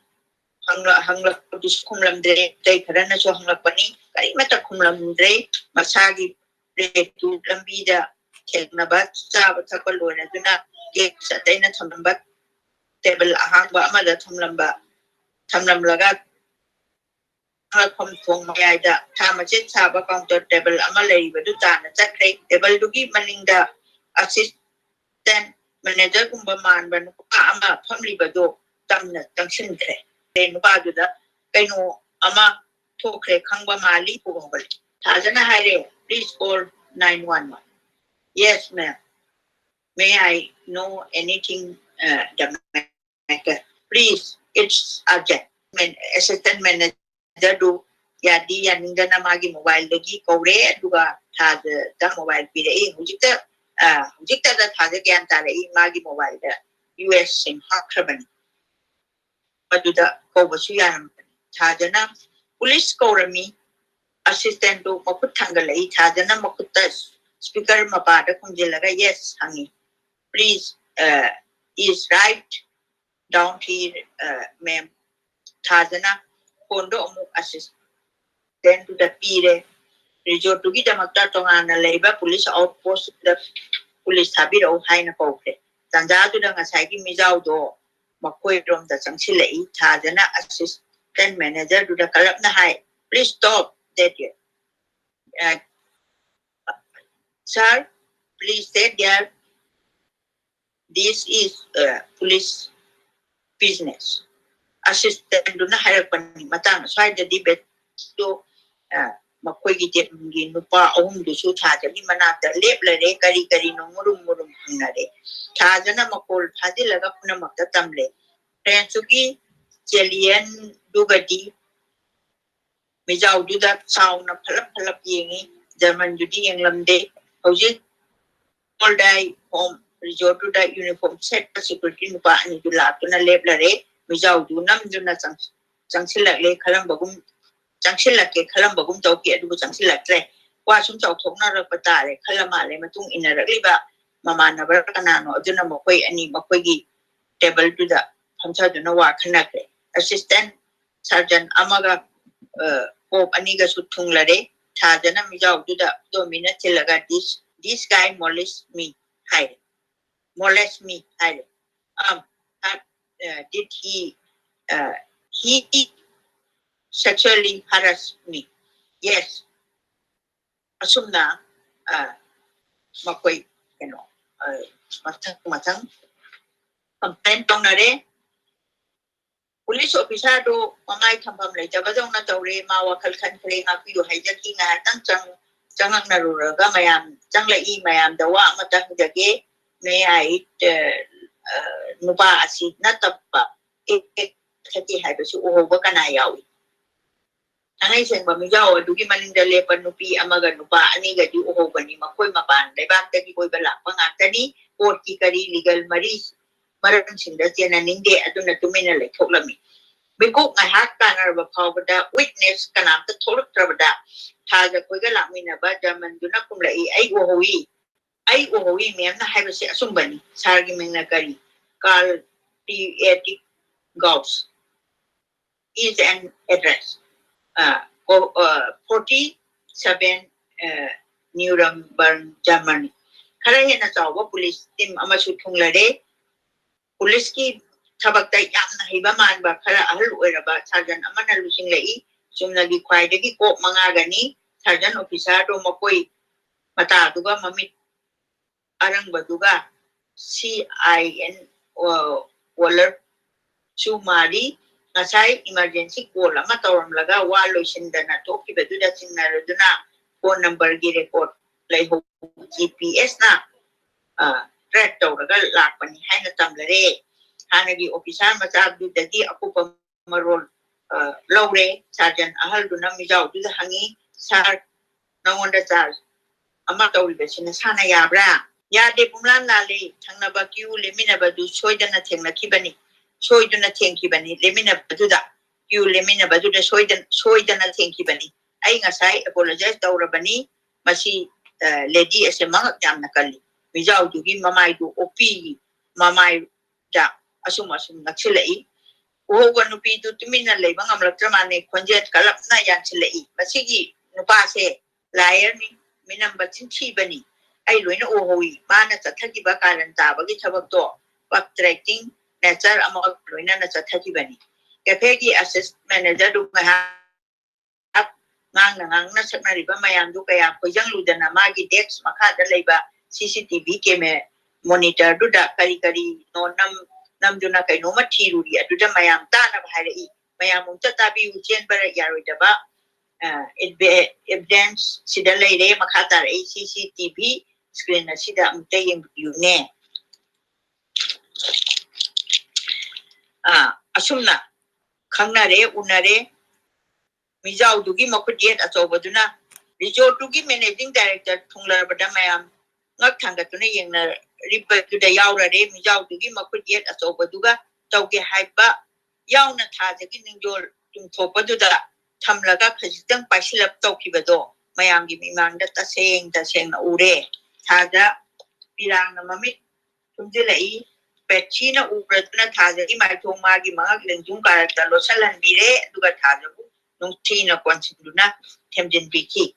hangla dis kumlam dre tay karana so hangla pani kari mata kumlam dre masagi dre tu lambida kelna bat sa batakalo na duna ke sa tay na thambat table ahang ba amada thamlam laga Khomdram mayada thamachet saba counter table amalai badu tana chakre table dugi maninda assistant manager kumba man ban ama family badu tamna tangsin kre nu badu da kaino ama thokre khangba mali pugobal thajana hare please call 911 yes ma'am may I know anything the matter please it's urgent assistant manager Jadu yadi yaninda na magi mobile lagi kore duga thad da mobile pire hujikta da thad gyan tare magi mobile da US sim hakrabani aduda ko basu yan thadana police korami assistant do makut thangalai thadana makutta speaker mapada kunjelaga yes hangi please is right down here ma'am thadana Kondo amuk assistant to the pire resort to get a matatong labor police outpost the police habit of Haina Poke. Tanda to the Asaki Mizaudo, Makoi from the Sangsile, Tadana assistant manager to the Kalapna High. Please stop that here. Sir, please stay there. This is police business. Assistant do not have a matang side the debate to Makwigi Nupa own the shoot had a limanata, label, kari no murum hunade. Tazana Makol Hadilaga Punamaka Tamle. Transuki Jelian Dugadi Mijau do that sound of Palap Yingi, German Judy and Lamde, Hoji all day home, resort to that uniform set security Nupa and Dulatuna Leblare, Mijau do Nam Duna Sangsilla Lake Kalambagum, Sangsilla Kalambagum Toki at Sangsilla Clay, Washum Tokna Patare, Kalamale Matung in a river, Mamma Navakanano, Dunamoque, and Makwegi, table to the Hamsa Dunawa Kanake, Assistant Sergeant Amaga. Hope Aniga Sutunglade, Tadana Mijau do the Domina Tilaga this guy molest me, hide. Molest me, hide. Did he sexually harass me? Yes. Asumna, Makoi, Matang, complaint on a Police officer do Mamai Kampam later, but on not a ray, Mawa Kalkan playing up you hijacking a Jangang Narura, Gamayam, Jangla E. Mayam, the Wamata the gay, may I eat Nuba acid, not a pub. It had to over Kanayawi. And I said, Mamija, do you man in the Lepa Nupi, Amaga Nuba, Aniga do over Nimakoi Mapan, the back that you go Balapangatani, or Kikari legal Maris. Marasin da tiyan ninge aduna tumina le thoklami biko ngai hat kana ba phawda witness kana ta tholak trabada thaja koiga lamina ba jaman duna kumlai ai o howi mem na haiba se asumbani sargi mengna kari call T80 Gauss is an address 47 Nuremberg Germany khara hena chawa police team amasu thunglare Police ki Tabakta Yamna Hibaman Bakara Alu Eraba, Sergeant Amana Lusing Lei, Sumnagi Quaidagi Ko Mangagani, Sergeant Officado Mokoi, Mataduga Mamit Arang Baduga, CIN Waller Sumari, Nasai Emergency Call, Amatoram Laga, Wallo Sindana Toki Baduda Sinaraduna, phone number report, like GPS na. Red Toga Lapani Hana Tamlare, Hanagi officer Mazab the Di Akupa Marol Lore, Sergeant Ahalduna Mijau to the Hangi, Sar, no wonder Sar, Amato Vision Sana Yabra, Ya de Pumlan Lali, Tangabaku, Lemina Badu, Soydana Tenga Kibani, Soydana Tenkibani, Lemina Baduda, you Lemina Baduda Soydana Tenkibani. I apologize to Rabani, Masi lady as a monk Jamnakali. Mijau to give Mamai to Opi, Mamai da, Asumasum Naxilei, Oganupi to Timina Labangam Latramane, Conjet Kalapna Yanchilei, Masigi, Nupase, Liar, Minam Batinchi Bani, I win Ohui, Manas a Takibaka and Tabagi Tabakto, backtracking, Nazar among Ruinas a Takibani. Kapegi assist manager to have Nang Nasanariba Mayandukaya, Pojang Ludana Magi Dex, Makada Labor. CCTV came monitor do da kari no nam do na kai no matiruri do da mayam ta na bhai mayam unta tabi uchen bar yaro da ba evidence sidalai re makhatar CCTV screen na sida unta yeng yu ne asumna khangna re unare mijau dugi makudiyet achobaduna resort dugi managing director thunglar bada mayam ngak thangatuna yengna ripa to the yaura re mijau dugi makudiyet achobaduga tauge haiba yauna thajagi ningjol tum thopaduda thamlaga khajitang paisilap tokibado mayamgi mimangda taseng na ure thaja pirang na mamit tumjilai petchina upratna thajagi maithomagi mangak lengjung karakta losalan bire duga thajabu nungtina konsinduna themjin biki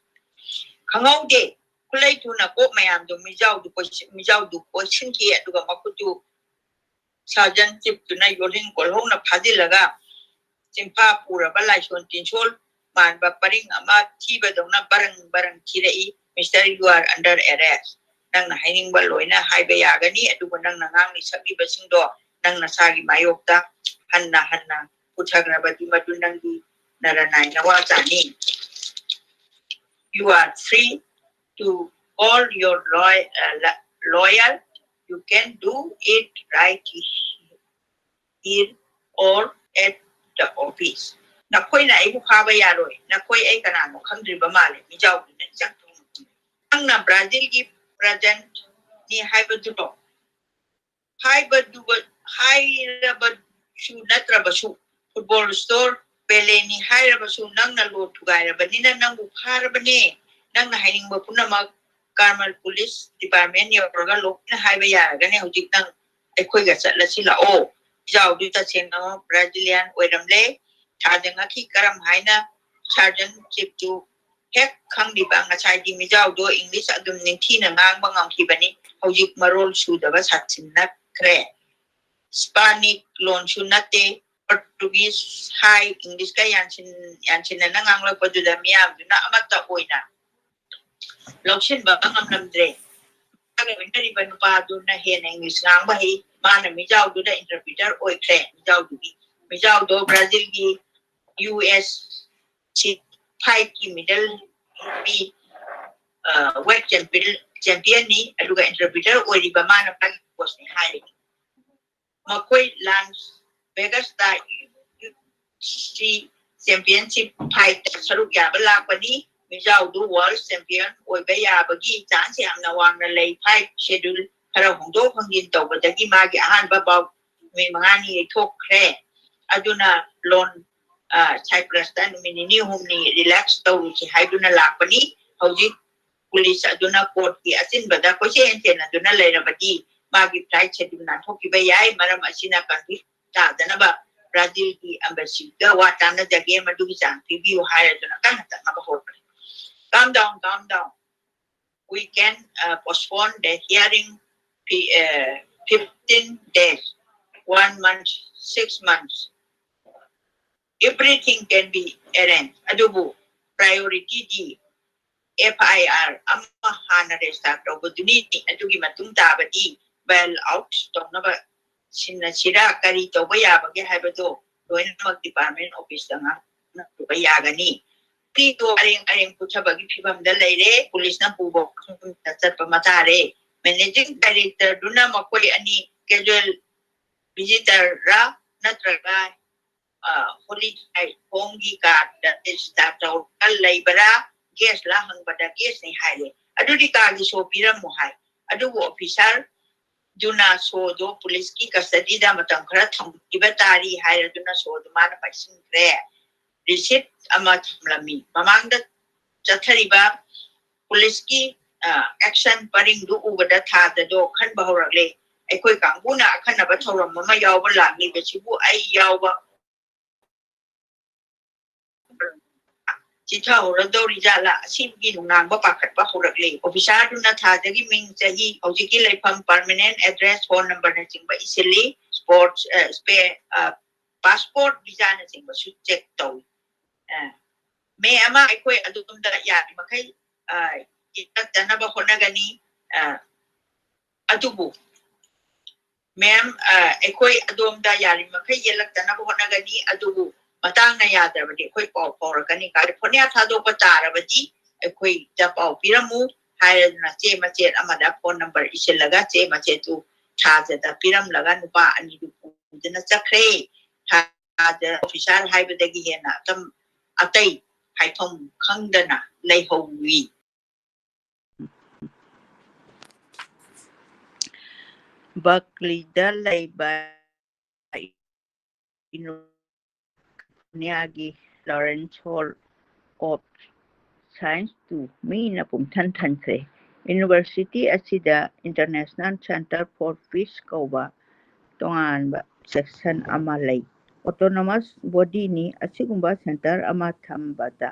khangaude kulai tuna ko mayam do mijau du question ki aduga makutu sergeant chip tuna yoling kolhong na phadilaga simpa pura balai shon tinchol man ba paring ama thiba dona barang thirei Mr. You are under arrest nang na haining ba loina haiba yagani aduga nang nangang ni sabi basing do nang nasagi mayokta hanna uthagrabati madunangi naranay nawa chani you are free to call your lawyer. You can do it right here or at the office นักคุยไหนผู้ค้าไปยาเลยนักคุยไอ้ขนาดของคำริบมาเลยมีเจ้าอยู่ในจังทุกทั้งนั้นบราซิลกีประเด็นนี่ให้บรรจุให้บรรจุให้ระบชูนัตระบชูฟุตบอลสโตร์เปเลนี่ให้ระบชูนั่งนั่งโหลดทุกอย่างระบนี่นั่งบุคาระบนี่นั่งนั่งให้นิ่งบุพุนมาการมาพุลิสดีพาร์ตเมนต์เนี่ยโปรแกรมลูกนั่งให้ไปยากันเนี่ยเขาจิตนั่งไอ้คุยกับสัตว์ละสิละโอเจ้าดูตาเชนเอาบราซิเลียนเวรัมเล่ชาจังขี้กระมหายนะชาจังจิบจูเฮกขังดีบางชายดีมีเจ้าดูอังกฤษอดุมนิที่หนังงางบางอังคีบันนี้เขาจิกมาโรลชูดว่าชัดสินนักแคร์สปานิกลอนชูนัตเตโปรตุเกสไฮอังกฤษก็ยันชินนังงางเราปัจจุบันมีอะไรนะอามาตะโอยนะเราเช่นบางอันนำเดรถ้าเกิดเป็นการที่บรรพาดูนะเห็นอังกฤษงางไปมานะมีเจ้าดูได้อินเตอร์พิเตอร์โอยแคร์มีเจ้าดูมีเจ้าดูบราซิลกี US ชิดไพ่กีมิดเดิลมีเวกแชมเปี้ยนนี้ดูกับอินเตอร์พิเตอร์โอยดีประมาณนั้นก็สิ่งหายมาคุยลานเวกัสตาซีแชมเปี้ยนชิพไพ่สรุปยาเวลาวันนี้มีเจ้าดูวอลแชมเปี้ยนโอยไปยาบกี้จานเสียงนวางนั่นเลยไพ่เชดูลเราของโต๊ะของยินโตบัดกี้มากี่อาหารเบาๆมีบางอันนี่ทุกแคร์อาจุน่าลอนใช้ประสานมินินิวมนี่รีแลกซ์ตัวที่ให้ดูน่าหลักปนี้เขาจิกุลิสอาจุน่าโคตรที่อาศินบัดก็เช่นเช่นอาจุน่าเลยนะบัดกี้มากี่ไพร์เชดูน่าทุกที่ไปย้ายมารามาชินากันที่ตาแต่นะบ่บราซิลที่อัมเบซิก็ว่าตามนั้นจะเกมมาดูจังทีวีให้อาจุน่ากันแต่มาบอก calm down we can postpone the hearing 15 days 1 month 6 months everything can be arranged adubu priority di FIR amma hana restart opportunity adugi matung ta badi well out tong na ba sinasira kari to ba ya ba ge hai ba to doin mag department office nga na to ba ya gani ti to areng pucha bagi phibam da leire police na pubo ta chat pa mata re managing director duna makoi ani casual visitor ra natraga holiday hongi ka da start out alai bara guest la hang bada guest ni hai adu di ka gi so piram mo hai adu officer duna so do police ki custody da matang khara thang ibatari hai duna so do man pa sin re receipt ama thamlami mamang da chathari ba police ki action paring du ubada tha da do khan ba horak le ai koi kangbu na khan na ba thoram ma yaw ba la ni be chibu ai yaw baจิตเท่าเราดูริจาละสิ่งที่หนุ่มนางบ่ปากขัดบ่หุรักเลยออฟฟิศาดูนะท่าจะกิมิงจะฮีเอาจิกิเลยพัง permanent address phone number นะจริงบ่ easily sports spare passport visa นะจริงบ่สุดเจ็กตัวแม่อามาไอ้คุยอดุมดาอยากมาให้จิตจะนะบ่คนนะกันนี้อดุบุแม่ไอ้คุยอดุมดาอยากมาให้เยลักจะนะบ่คนนะกันนี้อดุบุมาตั้งนายาแต่วันนี้คุยปอกปอกันนี่การพเนี่ยถ้าดูประจาระวันนี้คุยจะปอกพิรามูให้นะเจมาเจอามาดับโฟนนัมเบอร์อิเชลล์ก็เจมาเจตูชาจะแต่พิรามละกันนุปะอันนี้ดูจะน่าจะเคร่ถ้าจะออฟฟิศให้ไปได้กี่เห็นนะทำอะไรให้ทำขังเดินนะเลยหูวีบักลีดาเลยไปอินNiagi Lawrence Hall of Science to Mina Pumtan University asida International Center for Fish Kauba Tongan ba section amalay autonomous body ni asigumba center ama thambada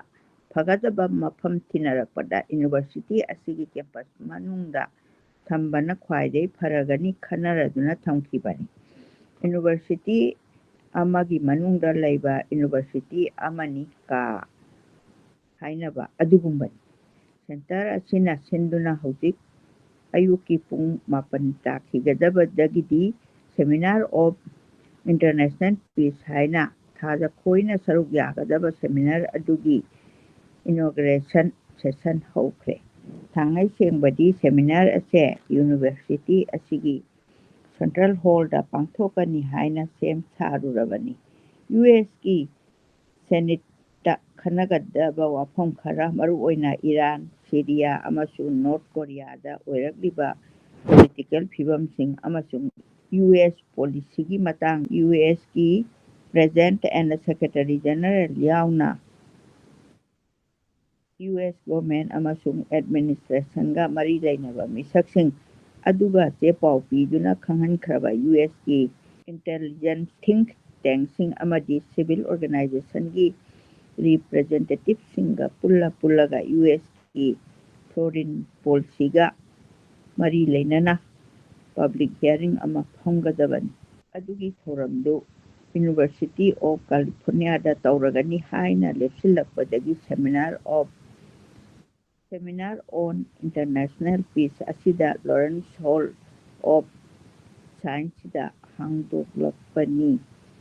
phagada ba mafam tinarapada university asigi campus manungda thambana khwaidei faragani khanaraduna thamkibani university amagi manungda laiba university amani ka hainaba adugumbani center asina senduna hautik ayuki pung mapanita khigadaba dagidi seminar of international peace haina thaja khoina saruk yagadaba seminar adugi inauguration session hokre thangai sengbadi seminar ase university asigi Central Hall da pangthokani haina sem sarurabani USꯀꯤ ꯁꯦꯅꯦꯠꯇ ꯈꯟꯅꯒꯗꯕ ꯋꯥꯐꯝ ꯈꯔ ꯃꯔꯨꯑꯣꯏꯅ Iran, Syria ꯑꯃꯁꯨꯡ north ꯀꯣꯔꯤꯌꯥꯗ ꯑꯣꯏꯔꯛꯂꯤꯕ political ꯐꯤꯚꯝꯁꯤꯡ ꯑꯃꯁꯨꯡ US ꯄꯣꯂꯤꯁꯤꯒꯤ ꯃꯇꯥꯡ USꯀꯤ president and secretary general ꯌꯥꯎꯅ US government ꯑꯃꯁꯨꯡ ꯑꯦꯗꯃꯤꯅꯤꯁꯇ꯭ꯔꯦꯁꯟꯒ ꯃꯔꯤ ꯂꯩꯅꯕ ꯃꯤꯁꯛꯁꯤꯡ ꯑꯗꯨꯒ ꯆꯦ-ꯄꯥꯎ ꯄꯤꯗꯨꯅ ꯈꯪꯍꯟꯈ꯭ꯔꯕ USꯀꯤ ꯏꯟꯇꯦꯂꯤꯖꯦꯟꯁ ꯊꯤꯡꯛ ꯇꯦꯡꯛꯁꯤꯡ ꯑꯃꯗꯤ ꯁꯤꯚꯤꯜ ꯑꯣꯔꯒꯅꯥꯏꯖꯦꯁꯟꯒꯤ ꯔꯤꯄ꯭ꯔꯖꯦꯟꯇꯦꯇꯤꯚꯁꯤꯡꯒ ꯄꯨꯜꯂꯒ USꯀꯤ ꯐꯣꯔꯤꯟ ꯄꯣꯂꯤꯁꯤꯒ ꯃꯔꯤ ꯂꯩꯅꯅ ꯄꯕ꯭ꯂꯤꯛ ꯍꯤꯌꯔꯤꯡ ꯑꯃ ꯐꯝꯒꯗꯕꯅꯤ꯫ ꯑꯗꯨꯒꯤ ꯊꯧꯔꯝꯗꯨ ꯌꯨꯅꯤꯚꯔꯁꯤꯇꯤ ꯑꯣꯐ ꯀꯦꯂꯤꯐꯣꯔꯅꯤꯌꯥꯗ ꯇꯧꯔꯒꯅꯤ ꯍꯥꯏꯅ ꯂꯦꯞꯁꯤꯜꯂꯛꯄꯗꯒꯤ ꯁꯦꯃꯤꯅꯥꯔ ꯑꯣꯟ ꯏꯟꯇꯔꯅꯦꯁꯅꯦꯜ ꯄꯤꯁ ꯑꯁꯤꯗ ꯂꯣꯔꯦꯟꯁ ꯍꯣꯜ ꯑꯣꯐ ꯁꯥꯏꯟꯁꯇ ꯍꯥꯡꯗꯣꯛꯂꯛꯄꯅꯤ꯫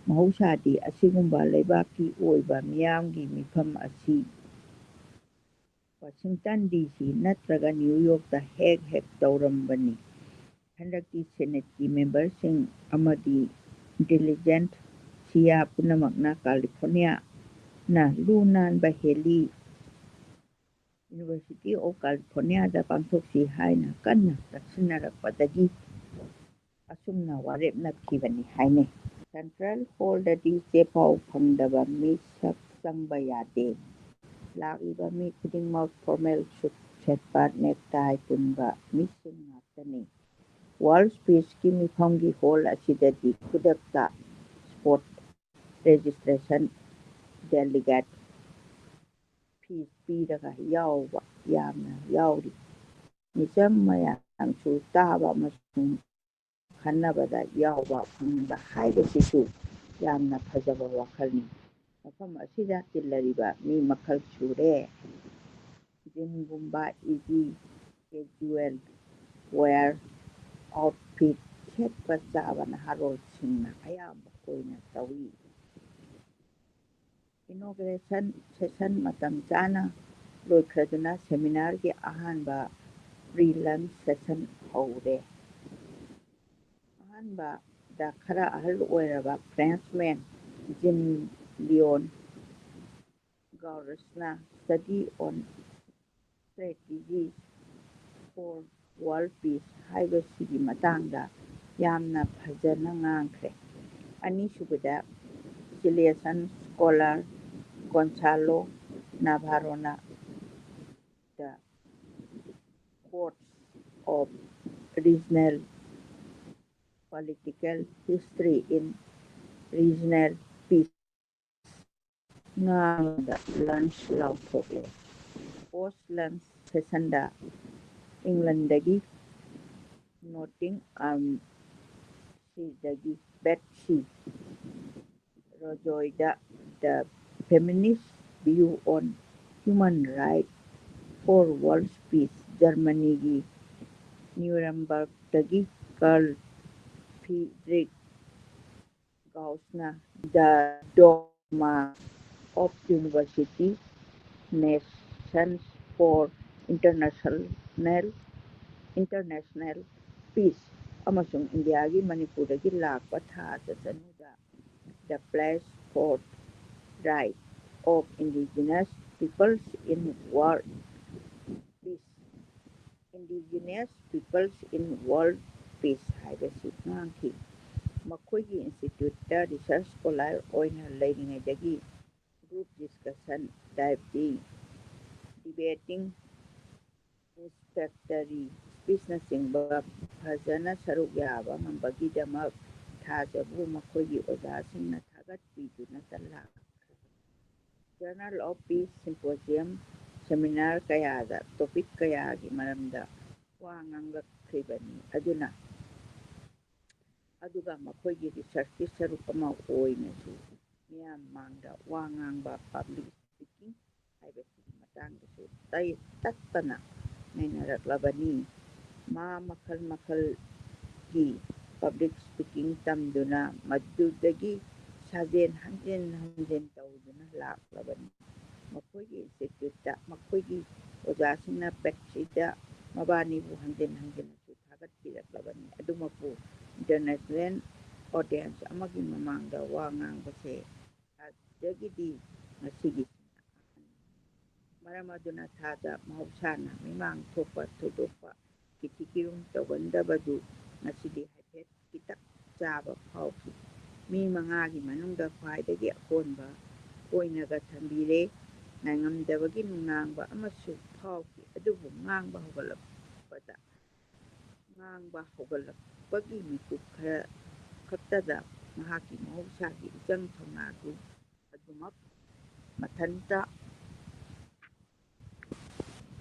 ꯃꯍꯧꯁꯥꯗꯤ ꯑꯁꯤꯒꯨꯝꯕ ꯂꯩꯕꯥꯛꯀꯤ ꯑꯣꯏꯕ ꯃꯤꯌꯥꯝꯒꯤ ꯃꯤꯐꯝ ꯑꯁꯤ ꯋꯥꯁꯤꯡꯇꯟ ꯗꯤ.ꯁꯤ. ꯅꯠꯇ꯭ꯔꯒ ꯅ꯭ꯌꯨ ꯌꯣꯔꯛꯇ ꯍꯦꯛ ꯇꯧꯔꯝꯕꯅꯤ꯫ ꯍꯟꯗꯛꯇꯤ ꯁꯦꯅꯦꯠꯀꯤ ꯃꯦꯝꯕꯔꯁꯤꯡ ꯑꯃꯗꯤ ꯏꯟꯇꯦꯂꯤꯖꯦꯟꯠ ꯁꯤꯌꯥ ꯄꯨꯝꯅꯃꯛꯅ ꯀꯦꯂꯤꯐꯣꯔꯅꯤꯌꯥꯅ ꯂꯨ-ꯅꯥꯟꯕ ꯍꯦꯜꯂꯤ ꯌꯨꯅꯤꯚꯔꯁꯤꯇꯤ ꯑꯣꯐ ꯀꯦꯂꯤꯐꯣꯔꯅꯤꯌꯥꯗ ꯄꯥꯡꯊꯣꯛꯁꯤ ꯍꯥꯏꯅ ꯀꯟꯅ ꯇꯛꯁꯤꯟꯅꯔꯛꯄꯗꯒꯤ ꯑꯁꯨꯝꯅ ꯋꯥꯔꯦꯞ ꯅꯞꯈꯤꯕꯅꯤ ꯍꯥꯏꯅꯩ꯫ ꯁꯦꯟꯇ꯭ꯔꯦꯜ ꯍꯣꯜꯗꯗꯤ ꯆꯦ-ꯄꯥꯎ ꯐꯪꯗꯕ ꯃꯤꯁꯛ ꯆꯪꯕ ꯌꯥꯗꯦ꯫ ꯂꯥꯛꯂꯤꯕ ꯃꯤ ꯈꯨꯗꯤꯡꯃꯛ ꯐꯣꯔꯃꯦꯜ ꯁꯨꯠ ꯁꯦꯠꯄ, ꯅꯦꯛꯇꯥꯏ ꯄꯨꯟꯕ ꯃꯤꯁꯤꯡ ꯉꯥꯛꯇꯅꯤ꯫ ꯋꯥꯔꯜꯗ ꯄꯤꯁꯀꯤ ꯃꯤꯐꯝꯒꯤ ꯍꯣꯜ ꯑꯁꯤꯗꯗꯤ ꯈꯨꯗꯛꯇ ꯁ꯭ꯄꯣꯠ ꯔꯦꯖꯤꯁꯇ꯭ꯔꯦꯁꯟ, ꯗꯦꯂꯤꯒꯦꯠ ꯐꯤꯁ ꯄꯤꯔꯒ ꯌꯥꯎꯕ ꯌꯥꯝꯅ ꯌꯥꯎꯔꯤ꯫ ꯃꯤꯆꯝ ꯃꯌꯥꯝꯁꯨ ꯇꯥꯕ ꯑꯃꯁꯨꯡ ꯈꯟꯅꯕꯗ ꯌꯥꯎꯕ ꯐꯪꯕ ꯍꯥꯏꯕꯁꯤꯁꯨ ꯌꯥꯝꯅ ꯐꯖꯕ ꯋꯥꯈꯜꯅꯤ꯫ ꯃꯐꯝ ꯑꯁꯤꯗ ꯇꯤꯜꯂꯤꯕ ꯃꯤ ꯃꯈꯜ ꯁꯨꯔꯦ꯫ ꯖꯤꯟꯒꯨꯝꯕ ꯏꯖꯤ ꯀꯦꯖꯨꯑꯦꯜ ꯋꯦꯌꯔ ꯑꯥꯎꯠꯐꯤꯠ ꯁꯦꯠꯄ ꯆꯥꯕ ꯅꯍꯥꯔꯣꯜꯁꯤꯡꯅ ꯑꯌꯥꯝꯕ ꯑꯣꯏꯅ ꯇꯧꯏ꯫ ꯏꯅꯣꯒ꯭ꯔꯦꯁꯟ ꯁꯦꯁꯟ ꯃꯇꯝ ꯆꯥꯅ ꯂꯣꯏꯈ꯭ꯔꯗꯨꯅ ꯁꯦꯃꯤꯅꯥꯔꯒꯤ ꯑꯍꯥꯟꯕ ꯄ꯭ꯔꯤ-ꯂꯟꯆ ꯁꯦꯁꯟ ꯍꯧꯔꯦ꯫ ꯑꯍꯥꯟꯕꯗ ꯈꯔ ꯑꯍꯜ ꯑꯣꯏꯔꯕ ꯐ꯭ꯔꯦꯟꯆꯃꯦꯟ ꯖꯤꯟ ꯂꯤꯌꯣꯟ ꯒꯥꯎꯔꯁꯅ study on strategies for world peace ꯍꯥꯏꯕꯁꯤꯒꯤ ꯃꯇꯥꯡꯗ ꯌꯥꯝꯅ ꯐꯖꯅ ꯉꯥꯡꯈ꯭ꯔꯦ꯫ ꯑꯅꯤꯁꯨꯕꯗ ꯆꯤꯂꯤꯌꯟ ꯁ꯭ꯀꯣꯂꯔ ꯒꯣꯟꯁꯥꯂꯣ ꯅꯥꯚꯥꯔꯣꯅ the course of regional political history in regional peace ꯉꯥꯡꯂꯒ ꯂꯟꯆ ꯂꯥꯎꯊꯣꯛꯂꯦ꯫ ꯄꯣꯁꯠ-ꯂꯟꯆ ꯁꯦꯁꯟꯗ ꯏꯪꯂꯦꯟꯗꯒꯤ ꯅꯣꯇꯤꯡꯍꯥꯝꯁꯤꯌꯔꯗꯒꯤ ꯕꯦꯠꯁꯤ ꯔꯣꯖꯣꯏꯗ the feminist view on human rights for world peace ꯖꯔꯃꯅꯤꯒꯤ ꯅ꯭ꯌꯨꯔꯦꯝꯕꯔꯒꯇꯒꯤ ꯀꯥꯔꯜ ꯐ꯭ꯔꯤꯗ꯭ꯔꯤꯛ ꯒꯥꯎꯁꯅ the dogma of university nations for international peace ꯑꯃꯁꯨꯡ ꯏꯟꯗꯤꯌꯥꯒꯤ ꯃꯅꯤꯄꯨꯔꯗꯒꯤ ꯂꯥꯛꯄ ꯊꯥꯖ ꯆꯅꯨꯗ ꯗ place for rights of indigenous peoples in world peace indigenous peoples in world peace ꯍꯥꯏꯕꯁꯤ ꯉꯥꯡꯈꯤ꯫ ꯃꯈꯣꯏꯒꯤ ꯏꯟꯁꯇꯤꯇ꯭ꯌꯨꯠꯇ ꯔꯤꯁꯔꯆ ꯁ꯭ꯀꯣꯂꯔ ꯑꯣꯏꯅ ꯂꯩꯔꯤꯉꯩꯗꯒꯤ ꯒ꯭ꯔꯨꯞ ꯗꯤꯁꯀꯁꯟ, ꯗꯤꯕꯦꯇꯤꯡ, ꯏꯟꯁꯄꯦꯛꯇꯔꯤ ꯁ꯭ꯄꯤꯆꯅꯆꯤꯡꯕ ꯐꯖꯅ ꯁꯔꯨꯛ ꯌꯥꯕ ꯉꯝꯕꯒꯤꯗꯃꯛ ꯊꯥꯖꯕꯨ ꯃꯈꯣꯏꯒꯤ ꯑꯣꯖꯥꯁꯤꯡꯅ ꯊꯥꯒꯠꯄꯤꯗꯨꯅꯇ ꯂꯥꯛꯈ꯭ꯔꯕꯅꯤ꯫ ꯖꯔꯅꯦꯜ ꯑꯣꯐ ꯄꯤꯁ ꯁꯤꯝꯄꯣꯖꯤꯌꯝ ꯁꯦꯃꯤꯅꯥꯔ ꯀꯌꯥꯗ ꯇꯣꯄꯤꯛ ꯀꯌꯥꯒꯤ ꯃꯔꯝꯗ ꯋꯥ ꯉꯥꯡꯂꯛꯈ꯭ꯔꯤꯕꯅꯤ꯫ ꯑꯗꯨꯒ ꯃꯈꯣꯏꯒꯤ ꯔꯤꯁꯔꯆꯀꯤ ꯁꯔꯨꯛ ꯑꯃ ꯑꯣꯏꯅꯁꯨ ꯃꯤꯌꯥꯝ ꯃꯥꯡꯗ ꯋꯥ ꯉꯥꯡꯕ, ꯄꯕ꯭ꯂꯤꯛ ꯁ꯭ꯄꯤꯀꯤꯡ ꯍꯥꯏꯕꯁꯤꯒꯤ ꯃꯇꯥꯡꯗꯁꯨ ꯇꯠꯇꯅ ꯅꯩꯅꯔꯛꯂꯕꯅꯤ꯫ ꯃꯈꯜ ꯃꯈꯜꯒꯤ ꯄꯕ꯭ꯂꯤꯛ ꯁ꯭ꯄꯤꯀꯤꯡ ꯇꯝꯗꯨꯅ ꯃꯗꯨꯗꯒꯤ ꯁꯥꯖꯦꯜ ꯍꯟꯖꯤꯟ ꯇꯧꯗꯨꯅ ꯂꯥꯛꯂꯕꯅꯤ꯫ ꯃꯈꯣꯏꯒꯤ ꯏꯟꯁꯇꯤꯇ꯭ꯌꯨꯠꯇ ꯃꯈꯣꯏꯒꯤ ꯑꯣꯖꯥꯁꯤꯡꯅ ꯄꯦꯠꯁꯤꯗ ꯃꯕꯥꯅꯤꯕꯨ ꯍꯟꯖꯤꯟꯅꯁꯨ ꯊꯥꯒꯠꯄꯤꯔꯛꯂꯕꯅꯤ꯫ ꯑꯗꯨꯃꯛꯄꯨ ꯏꯟꯇꯔꯅꯦꯁꯅꯦꯜ ꯑꯣꯗꯤꯌꯦꯟꯁ ꯑꯃꯒꯤ ꯃꯃꯥꯡꯗ ꯋꯥ ꯉꯥꯡꯕꯁꯦ ꯗꯒꯤꯗꯤ ꯉꯁꯤꯒꯤ ꯃꯔꯝ ꯑꯗꯨꯅ ꯊꯥꯗ ꯃꯍꯧꯁꯥꯅ ꯃꯤꯃꯥꯡ ꯊꯣꯛꯄ ꯊꯣꯏꯗꯣꯛꯄ ꯀꯤꯊꯤ ꯀꯤꯔꯨꯝ ꯇꯧꯒꯟꯗꯕꯗꯨ ꯉꯁꯤꯗꯤ ꯍꯥꯏꯐꯦꯠ ꯈꯤꯇꯛ ꯆꯥꯕ ꯐꯥꯎꯈꯤ꯫ ꯃꯤ 5ꯒꯤ ꯃꯅꯨꯡꯗ ꯈ꯭ꯋꯥꯏꯗꯒꯤ ꯑꯀꯣꯟꯕ ꯑꯣꯏꯅꯒ ꯊꯝꯕꯤꯔꯦ꯫ ꯉꯥꯏꯉꯝꯗꯕꯒꯤ ꯅꯨꯡꯅꯥꯡꯕ ꯑꯃꯁꯨ ꯐꯥꯎꯈꯤ꯫ ꯑꯗꯨꯕꯨ ꯉꯥꯡꯕ ꯍꯧꯒꯠꯂꯛꯄꯒꯤ ꯃꯤꯀꯨꯞ ꯈꯔ ꯈꯛꯇꯗ ꯃꯍꯥꯛꯀꯤ ꯃꯍꯧꯁꯥꯒꯤ ꯏꯆꯪ ꯊꯧꯅꯥꯗꯨ ꯑꯗꯨꯃꯛ ꯃꯊꯟꯇ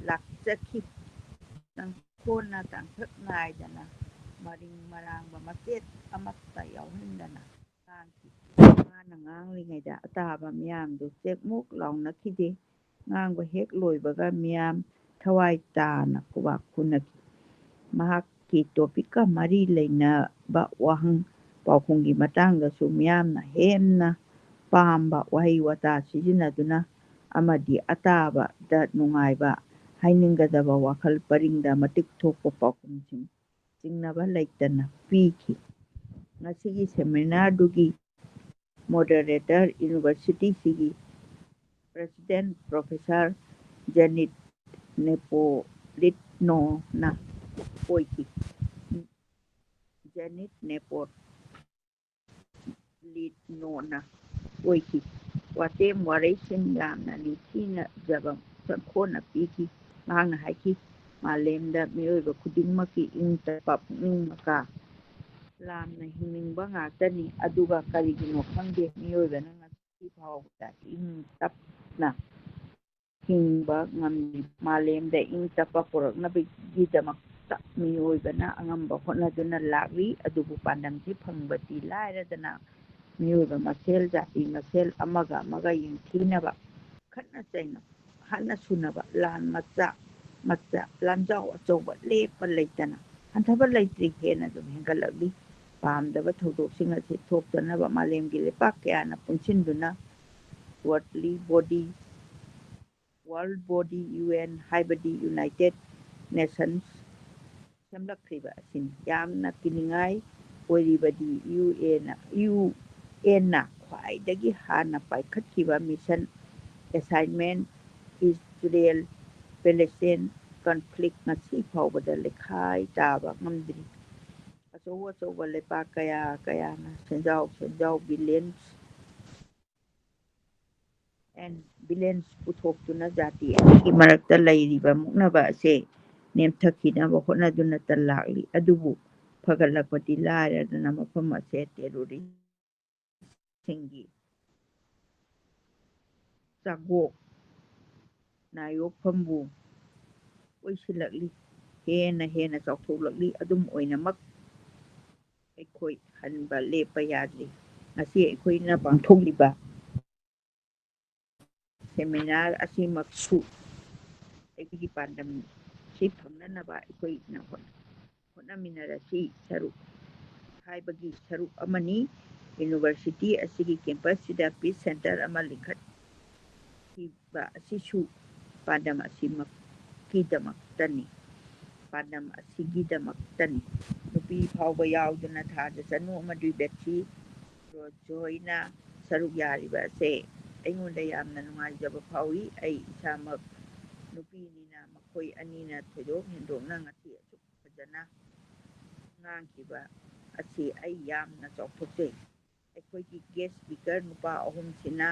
ꯂꯥꯛꯆꯈꯤ꯫ ꯇꯪꯈꯣꯟꯅ ꯇꯥꯡꯀꯛ ꯅꯥꯏꯗꯅ ꯃꯔꯤꯡ ꯃꯔꯥꯡꯕ ꯃꯆꯦꯠ ꯑꯃꯠꯇ ꯌꯥꯎꯍꯟꯗꯅ ꯉꯥꯡꯈꯤ꯫ ꯃꯥꯅ ꯉꯥꯡꯂꯤꯉꯩꯗ ꯑꯇꯥꯕ ꯃꯤꯌꯥꯝꯗꯨ ꯆꯦꯛꯃꯨꯛ ꯂꯥꯎꯅꯈꯤꯗꯦ꯫ ꯉꯥꯡꯕ ꯍꯦꯛ ꯂꯣꯏꯕꯒ ꯃꯤꯌꯥꯝ ꯊꯋꯥꯏ ꯇꯥꯅ ꯈꯨꯕꯥꯛ ꯈꯨꯅꯈꯤ꯫ ꯃꯍꯥꯛꯀꯤ ꯇꯣꯄꯤꯛꯀ ꯃꯔꯤ ꯂꯩꯅꯕ ꯋꯥꯍꯪ ꯄꯥꯎꯈꯨꯝꯒꯤ ꯃꯇꯥꯡꯗꯁꯨ ꯃꯤꯌꯥꯝꯅ ꯍꯦꯟꯅ ꯄꯥꯝꯕ ꯋꯥꯍꯩ ꯋꯥꯇꯥ ꯁꯤꯖꯤꯟꯅꯗꯨꯅ ꯑꯃꯗꯤ ꯑꯇꯥꯕꯗ ꯅꯨꯡꯉꯥꯏꯕ, ꯍꯥꯏꯅꯤꯡꯒꯗꯕ ꯋꯥꯈꯜ ꯄꯔꯤꯡꯗ ꯃꯇꯤꯛ ꯊꯣꯛꯄ ꯄꯥꯎꯈꯨꯝꯁꯤꯡ ꯆꯤꯡꯅꯕ ꯂꯩꯇꯅ ꯄꯤꯈꯤ꯫ ꯉꯁꯤꯒꯤ ꯁꯦꯃꯤꯅꯥꯔꯗꯨꯒꯤ ꯃꯣꯗꯔꯦꯇꯔ ꯌꯨꯅꯤꯚꯔꯁꯤꯇꯤꯁꯤꯒꯤ ꯄ꯭ꯔꯦꯁꯤꯗꯦꯟꯠ ꯄ꯭ꯔꯣꯐꯦꯁꯔ ꯖꯦꯅꯤꯠ ꯅꯦꯄꯣꯂꯤꯠꯅꯣꯅ ꯑꯣꯏꯈꯤ꯫ ꯖꯦꯅꯤꯠ ꯅꯦꯄꯣꯂꯤꯠꯅꯣꯅ ꯑꯣꯏꯈꯤ꯫ ꯋꯥꯇꯦꯝ ꯋꯥꯔꯩꯁꯤꯡ ꯌꯥꯝꯅ ꯅꯤꯡꯊꯤꯅꯖꯕ ꯁꯛꯈꯣꯟꯅ ꯄꯤꯈꯤ꯫ ꯃꯍꯥꯛꯅ ꯍꯥꯏꯈꯤ, ꯃꯥꯂꯦꯝꯗ ꯃꯤꯑꯣꯏꯕ ꯈꯨꯗꯤꯡꯃꯛꯀꯤ ꯏꯪ ꯇꯞꯄ ꯄꯨꯛꯅꯤꯡ ꯃꯀꯥ ꯂꯥꯝꯅ ꯍꯤꯡꯅꯤꯡꯕ ꯉꯥꯛꯇꯅꯤ꯫ ꯑꯗꯨꯒ ꯀꯔꯤꯒꯤꯅꯣ ꯈꯪꯗꯦ, ꯃꯤꯑꯣꯏꯕꯅ ꯉꯁꯤ ꯐꯥꯎꯕꯗ ꯏꯪ ꯇꯞꯅ ꯍꯤꯡꯕ ꯉꯝꯗ꯭ꯔꯤ꯫ ꯃꯥꯂꯦꯝꯗ ꯏꯪ ꯇꯞꯄ ꯄꯨꯔꯛꯅꯕꯒꯤꯗꯃꯛꯇ ꯃꯤꯑꯣꯏꯕꯅ ꯑꯉꯝꯕ ꯍꯣꯠꯅꯗꯨꯅ ꯂꯥꯛꯂꯤ꯫ ꯑꯗꯨꯕꯨ ꯄꯥꯟꯗꯝꯁꯤ ꯐꯪꯕꯗꯤ ꯂꯥꯏꯔꯗꯅ ꯃꯤꯑꯣꯏꯕ ꯃꯁꯦꯜ, ꯖꯥꯇꯤ ꯃꯁꯦꯜ ꯑꯃꯒ ꯑꯃꯒ ꯌꯦꯡꯊꯤꯅꯕ, ꯈꯠꯅ ꯆꯩꯅꯕ, ꯍꯥꯠꯅ ꯁꯨꯅꯕ, ꯂꯥꯟ ꯃꯆꯥ ꯃꯆꯥ, ꯂꯥꯟꯖꯥꯎ ꯑꯆꯧꯕ ꯂꯦꯞꯄ ꯂꯩꯇꯅ ꯍꯟꯊꯕ ꯂꯩꯇ꯭ꯔꯤ ꯍꯦꯟꯅ ꯑꯗꯨꯝ ꯍꯦꯟꯒꯠꯂꯛꯂꯤ꯫ ꯄꯥꯝꯗꯕ ꯊꯧꯗꯣꯛꯁꯤꯡ ꯑꯁꯤ ꯊꯣꯛꯇꯅꯕ ꯃꯥꯂꯦꯝꯒꯤ ꯂꯩꯄꯥꯛ ꯀꯌꯥꯅ ꯄꯨꯟꯁꯤꯟꯗꯨꯅ ꯋꯥꯔꯜꯗ ꯕꯣꯗꯤ UN ꯍꯥꯏꯕꯗꯤ ꯌꯨꯅꯥꯏꯇꯦꯗ ꯅꯦꯁꯟꯁ ꯁꯦꯝꯂꯛꯈ꯭ꯔꯤꯕ ꯑꯁꯤꯅꯤ꯫ ꯌꯥꯝꯅ ꯀꯤꯅꯤꯡꯉꯥꯏ ꯑꯣꯏꯔꯤꯕꯗꯤ UNꯅ ꯈ꯭ꯋꯥꯏꯗꯒꯤ ꯍꯥꯟꯅ ꯄꯥꯏꯈꯠꯈꯤꯕ ꯃꯤꯁꯟ ꯑꯦꯁꯥꯏꯟꯃꯦꯟꯠ ꯏꯖꯔꯦꯜ ꯄꯦꯂꯦꯁꯇꯥꯏꯟ ꯀꯟꯐ꯭ꯂꯤꯛ ꯉꯁꯤ ꯐꯥꯎꯕꯗ ꯂꯩꯈꯥꯏ ꯇꯥꯕ ꯉꯝꯗ꯭ꯔꯤ꯫ ꯑꯆꯧ ꯑꯆꯧꯕ ꯂꯩꯄꯥꯛ ꯀꯌꯥꯅ ꯁꯦꯟꯖꯥꯎ ꯕꯤꯂꯤꯌꯟꯁ ꯄꯨꯊꯣꯛꯇꯨꯅ ꯖꯥꯇꯤ ꯑꯅꯤꯒꯤ ꯃꯔꯛꯇ ꯂꯩꯔꯤꯕ ꯃꯨꯛꯅꯕ ꯑꯁꯦ ꯅꯦꯝꯊꯈꯤꯅꯕ ꯍꯣꯠꯅꯗꯨꯅꯇ ꯂꯥꯛꯂꯤ꯫ ꯑꯗꯨꯕꯨ ꯐꯒꯠꯂꯛꯄꯗꯤ ꯂꯥꯏꯔꯗꯅ ꯃꯐꯝ ꯑꯁꯦ ꯇꯦꯔꯣꯔꯤꯁꯠꯁꯤꯡꯒꯤ ꯆꯥꯒꯣꯛ ꯅꯥꯌꯣꯛꯐꯝꯕꯨ ꯑꯣꯏꯁꯤꯜꯂꯛꯂꯤ꯫ ꯍꯦꯟꯅ ꯆꯥꯎꯊꯣꯛꯂꯛꯂꯤ꯫ ꯑꯗꯨꯝ ꯑꯣꯏꯅꯃꯛ ꯑꯩꯈꯣꯏ ꯍꯟꯕ ꯂꯦꯞꯄ ꯌꯥꯗ꯭ꯔꯤ꯫ ꯉꯁꯤ ꯑꯩꯈꯣꯏꯅ ꯄꯥꯡꯊꯣꯛꯂꯤꯕ ꯁꯦꯃꯤꯅꯥꯔ ꯑꯁꯤꯃꯛꯁꯨ ꯑꯩꯈꯣꯏꯒꯤ ꯄꯥꯟꯗꯝꯁꯤ ꯐꯪꯅꯅꯕ ꯑꯩꯈꯣꯏꯅ ꯍꯣꯠꯅꯃꯤꯟꯅꯔꯁꯤ ꯍꯥꯏꯕꯒꯤ ꯁꯔꯨꯛ ꯑꯃꯅꯤ꯫ ꯌꯨꯅꯤꯚꯔꯁꯤꯇꯤ ꯑꯁꯤꯒꯤ ꯀꯦꯝꯄꯁꯁꯤꯗ ꯄꯤꯁ ꯁꯦꯟꯇꯔ ꯑꯃ ꯂꯤꯡꯈꯠꯈꯤꯕ ꯑꯁꯤꯁꯨ ꯄꯥꯟꯗꯝ ꯑꯁꯤꯒꯤꯗꯃꯛꯇꯅꯤ꯫ ꯅꯨꯄꯤ ꯐꯥꯎꯕ ꯌꯥꯎꯗꯨꯅ ꯊꯥꯖ ꯆꯅꯨ ꯑꯃꯗꯤ ꯕꯦꯠꯁꯤ ꯔꯣꯖꯣꯏꯅ ꯁꯔꯨꯛ ꯌꯥꯔꯤꯕ ꯑꯁꯦ ꯑꯩꯉꯣꯟꯗ ꯌꯥꯝꯅ ꯅꯨꯡꯉꯥꯏꯖꯕ ꯐꯥꯎꯏ꯫ ꯑꯩ ꯏꯁꯥꯃꯛ ꯅꯨꯄꯤꯅꯤꯅ ꯃꯈꯣꯏ ꯑꯅꯤꯅ ꯊꯣꯏꯗꯣꯛ ꯍꯦꯟꯗꯣꯛꯅ ꯉꯁꯤ ꯑꯁꯨꯛ ꯐꯖꯅ ꯉꯥꯡꯈꯤꯕ ꯑꯁꯤ ꯑꯩ ꯌꯥꯝꯅ ꯆꯥꯎꯊꯣꯛꯆꯩ꯫ ꯑꯩꯈꯣꯏꯒꯤ ꯒꯦꯁꯠ ꯁ꯭ꯄꯤꯀꯔ ꯅꯨꯄꯥ ꯑꯍꯨꯝꯁꯤꯅ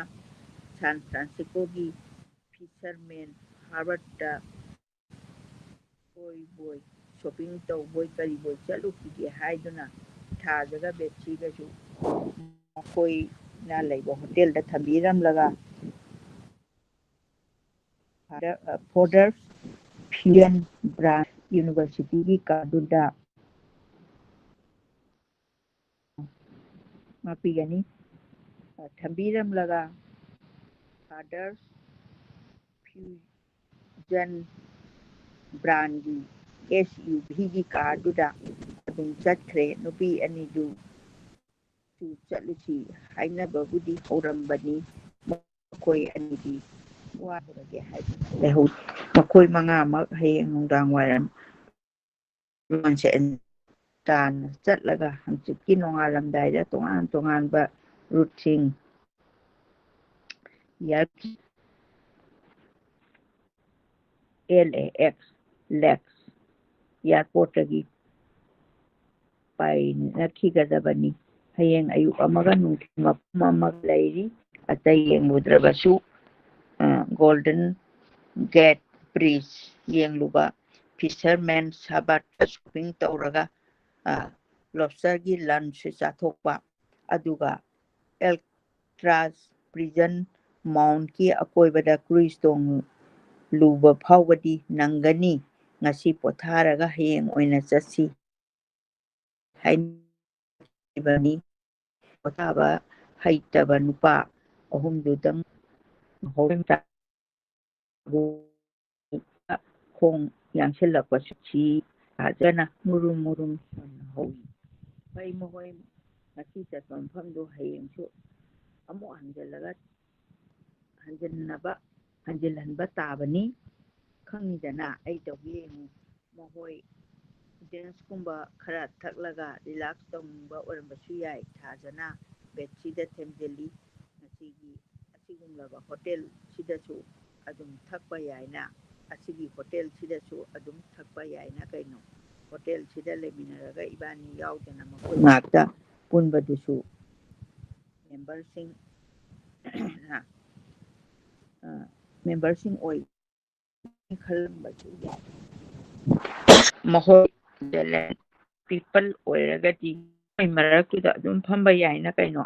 ꯁꯥꯟ ꯐ꯭ꯔꯥꯟꯁꯤꯁꯀꯣꯒꯤ ꯐꯤꯁꯔꯃꯦꯟ ꯍꯥꯔꯕꯔꯗ ꯀꯣꯏꯕꯣꯏ ꯁꯣꯄꯤꯡ ꯇꯧꯕꯣꯏ ꯀꯔꯤꯕꯣꯏ ꯆꯠꯂꯨꯈꯤꯒꯦ ꯍꯥꯏꯗꯨꯅ ꯊꯥꯖꯒ ꯕꯦꯠꯁꯤꯒꯁꯨ ꯃꯈꯣꯏꯅ ꯂꯩꯕ ꯍꯣꯇꯦꯜꯗ ꯊꯝꯕꯤꯔꯝꯂꯒ ꯐꯣꯔꯗꯔꯁ ꯐ꯭ꯌꯨꯌꯦꯜ ꯕ꯭ꯔꯥꯟꯆ ꯌꯨꯅꯤꯚꯔꯁꯤꯇꯤꯒꯤ ꯀꯥꯗꯨꯗ ꯊꯝꯕꯤꯔꯝꯂꯒ ꯐꯥꯗꯔꯁ ꯐ꯭ꯌꯨꯖꯟ ꯕ꯭ꯔꯥꯟꯒꯤ SUVꯒꯤ ꯀꯥꯔꯗꯨꯗ ꯑꯗꯨꯝ ꯆꯠꯈ꯭ꯔꯦ꯫ ꯅꯨꯄꯤ ꯑꯅꯤꯗꯨ ꯆꯠꯂꯨꯁꯤ ꯍꯥꯏꯅꯕꯕꯨꯗꯤ ꯍꯧꯔꯝꯕꯅꯤ꯫ ꯃꯈꯣꯏ ꯑꯅꯤꯗꯤ ꯋꯥꯔꯒꯦ ꯍꯥꯏꯗꯨꯅ ꯂꯩꯍꯧꯔꯤ꯫ ꯃꯈꯣꯏ 5ꯃꯛ ꯍꯌꯦꯡ ꯅꯨꯡꯗꯥꯡꯋꯥꯏꯔꯝ ꯇꯥꯅ ꯆꯠꯂꯒ ꯍꯪꯆꯤꯠꯀꯤ ꯅꯣꯡꯉꯥꯜꯂꯝꯗꯥꯏꯗ ꯇꯣꯉꯥꯟ ꯇꯣꯉꯥꯟꯕ ꯔꯨꯠꯁꯤꯡ LAX LAX ꯏꯌꯥꯔꯄꯣꯔꯠꯇꯒꯤ ꯄꯥꯏꯅꯈꯤꯒꯗꯕꯅꯤ ꯍꯌꯦꯡ ꯑꯌꯨꯛ ꯑꯃꯒ ꯅꯨꯡꯊꯤꯜ ꯃꯐꯝ ꯑꯃꯒ ꯂꯩꯔꯤ ꯑꯇꯩ ꯌꯦꯡꯂꯨꯗ꯭ꯔꯕꯁꯨ ꯒꯣꯜꯗꯟ ꯒꯦꯠ ꯕ꯭ꯔꯤꯖ ꯌꯦꯡꯂꯨꯕ ꯐꯤꯁꯔꯃꯦꯟ ꯍꯥꯔꯕꯔꯗ ꯁꯣꯄꯤꯡ ꯇꯧꯔꯒ ꯂꯣꯕꯁꯇꯔꯒꯤ ꯂꯟꯆ ꯆꯥꯊꯣꯛꯄ ꯑꯗꯨꯒ ꯑꯦꯜꯇ꯭ꯔꯥꯖ ꯄ꯭ꯔꯤꯖꯟ ꯃꯥꯎꯟꯠꯀꯤ ꯑꯀꯣꯏꯕꯗ ꯀ꯭ꯔꯨꯏꯖ ꯇꯣꯡꯂꯨꯕ ꯐꯥꯎꯕꯗꯤ ꯅꯪꯒꯅꯤ ꯉꯁꯤ ꯄꯣꯊꯥꯔꯒ ꯍꯌꯦꯡ ꯑꯣꯏꯅ ꯆꯠꯁꯤ ꯍꯥꯏꯅꯕꯅꯤ ꯄꯣꯊꯥꯕ ꯍꯩꯇꯕ ꯅꯨꯄꯥ ꯑꯍꯨꯝꯗꯨꯗꯪ ꯈꯣꯡ ꯌꯥꯡꯁꯤꯜꯂꯛꯄꯁꯨ ꯐꯖꯅ ꯃꯨꯔꯨꯝ ꯃꯨꯔꯨꯝ ꯍꯧꯏ ꯐꯩ ꯃꯈꯣꯏ ꯉꯁꯤ ꯆꯠꯄ ꯃꯐꯝꯗꯨ ꯍꯌꯦꯡꯁꯨ ꯑꯃꯨꯛ ꯍꯟꯖꯤꯜꯍꯟꯕ ꯇꯥꯕꯅꯤ ꯈꯪꯉꯤꯗꯅ ꯑꯩ ꯇꯧꯒꯦ ꯌꯦꯡꯉꯨ ꯃꯈꯣꯏ ꯗ꯭ꯔꯤꯡꯛꯁꯀꯨꯝꯕ ꯈꯔ ꯊꯛꯂꯒ ꯔꯤꯂꯥꯛꯁ ꯇꯧꯅꯤꯡꯕ ꯑꯣꯏꯔꯝꯕꯁꯨ ꯌꯥꯏ ꯊꯥꯖꯅ ꯕꯦꯠꯁꯤꯗ ꯊꯦꯝꯖꯤꯜꯂꯤ ꯑꯁꯤꯒꯨꯝꯂꯕ ꯍꯣꯇꯦꯜꯁꯤꯗꯁꯨ ꯑꯗꯨꯝ ꯊꯛꯄ ꯌꯥꯏꯅ ꯑꯁꯤꯒꯤ ꯍꯣꯇꯦꯜꯁꯤꯗꯁꯨ ꯑꯗꯨꯝ ꯊꯛꯄ ꯌꯥꯏꯅ ꯀꯩꯅꯣ ꯍꯣꯇꯦꯜꯁꯤꯗ ꯂꯩꯃꯤꯟꯅꯔꯒ ꯏꯕꯥꯅꯤ ꯌꯥꯎꯗꯅ ꯃꯈꯣꯏ ꯉꯥꯛꯇ ꯄꯨꯟꯕꯗꯨꯁꯨ ꯃꯦꯝꯕꯔꯁꯤꯡ ꯑꯣꯏ ꯈꯜꯂꯝꯕꯁꯨ ꯌꯥꯏ ꯃꯈꯣꯏ ꯄꯤꯄꯜ ꯑꯣꯏꯔꯒꯗꯤ ꯃꯣꯏ ꯃꯔꯛꯇꯨꯗ ꯑꯗꯨꯝ ꯐꯝꯕ ꯌꯥꯏꯅ ꯀꯩꯅꯣ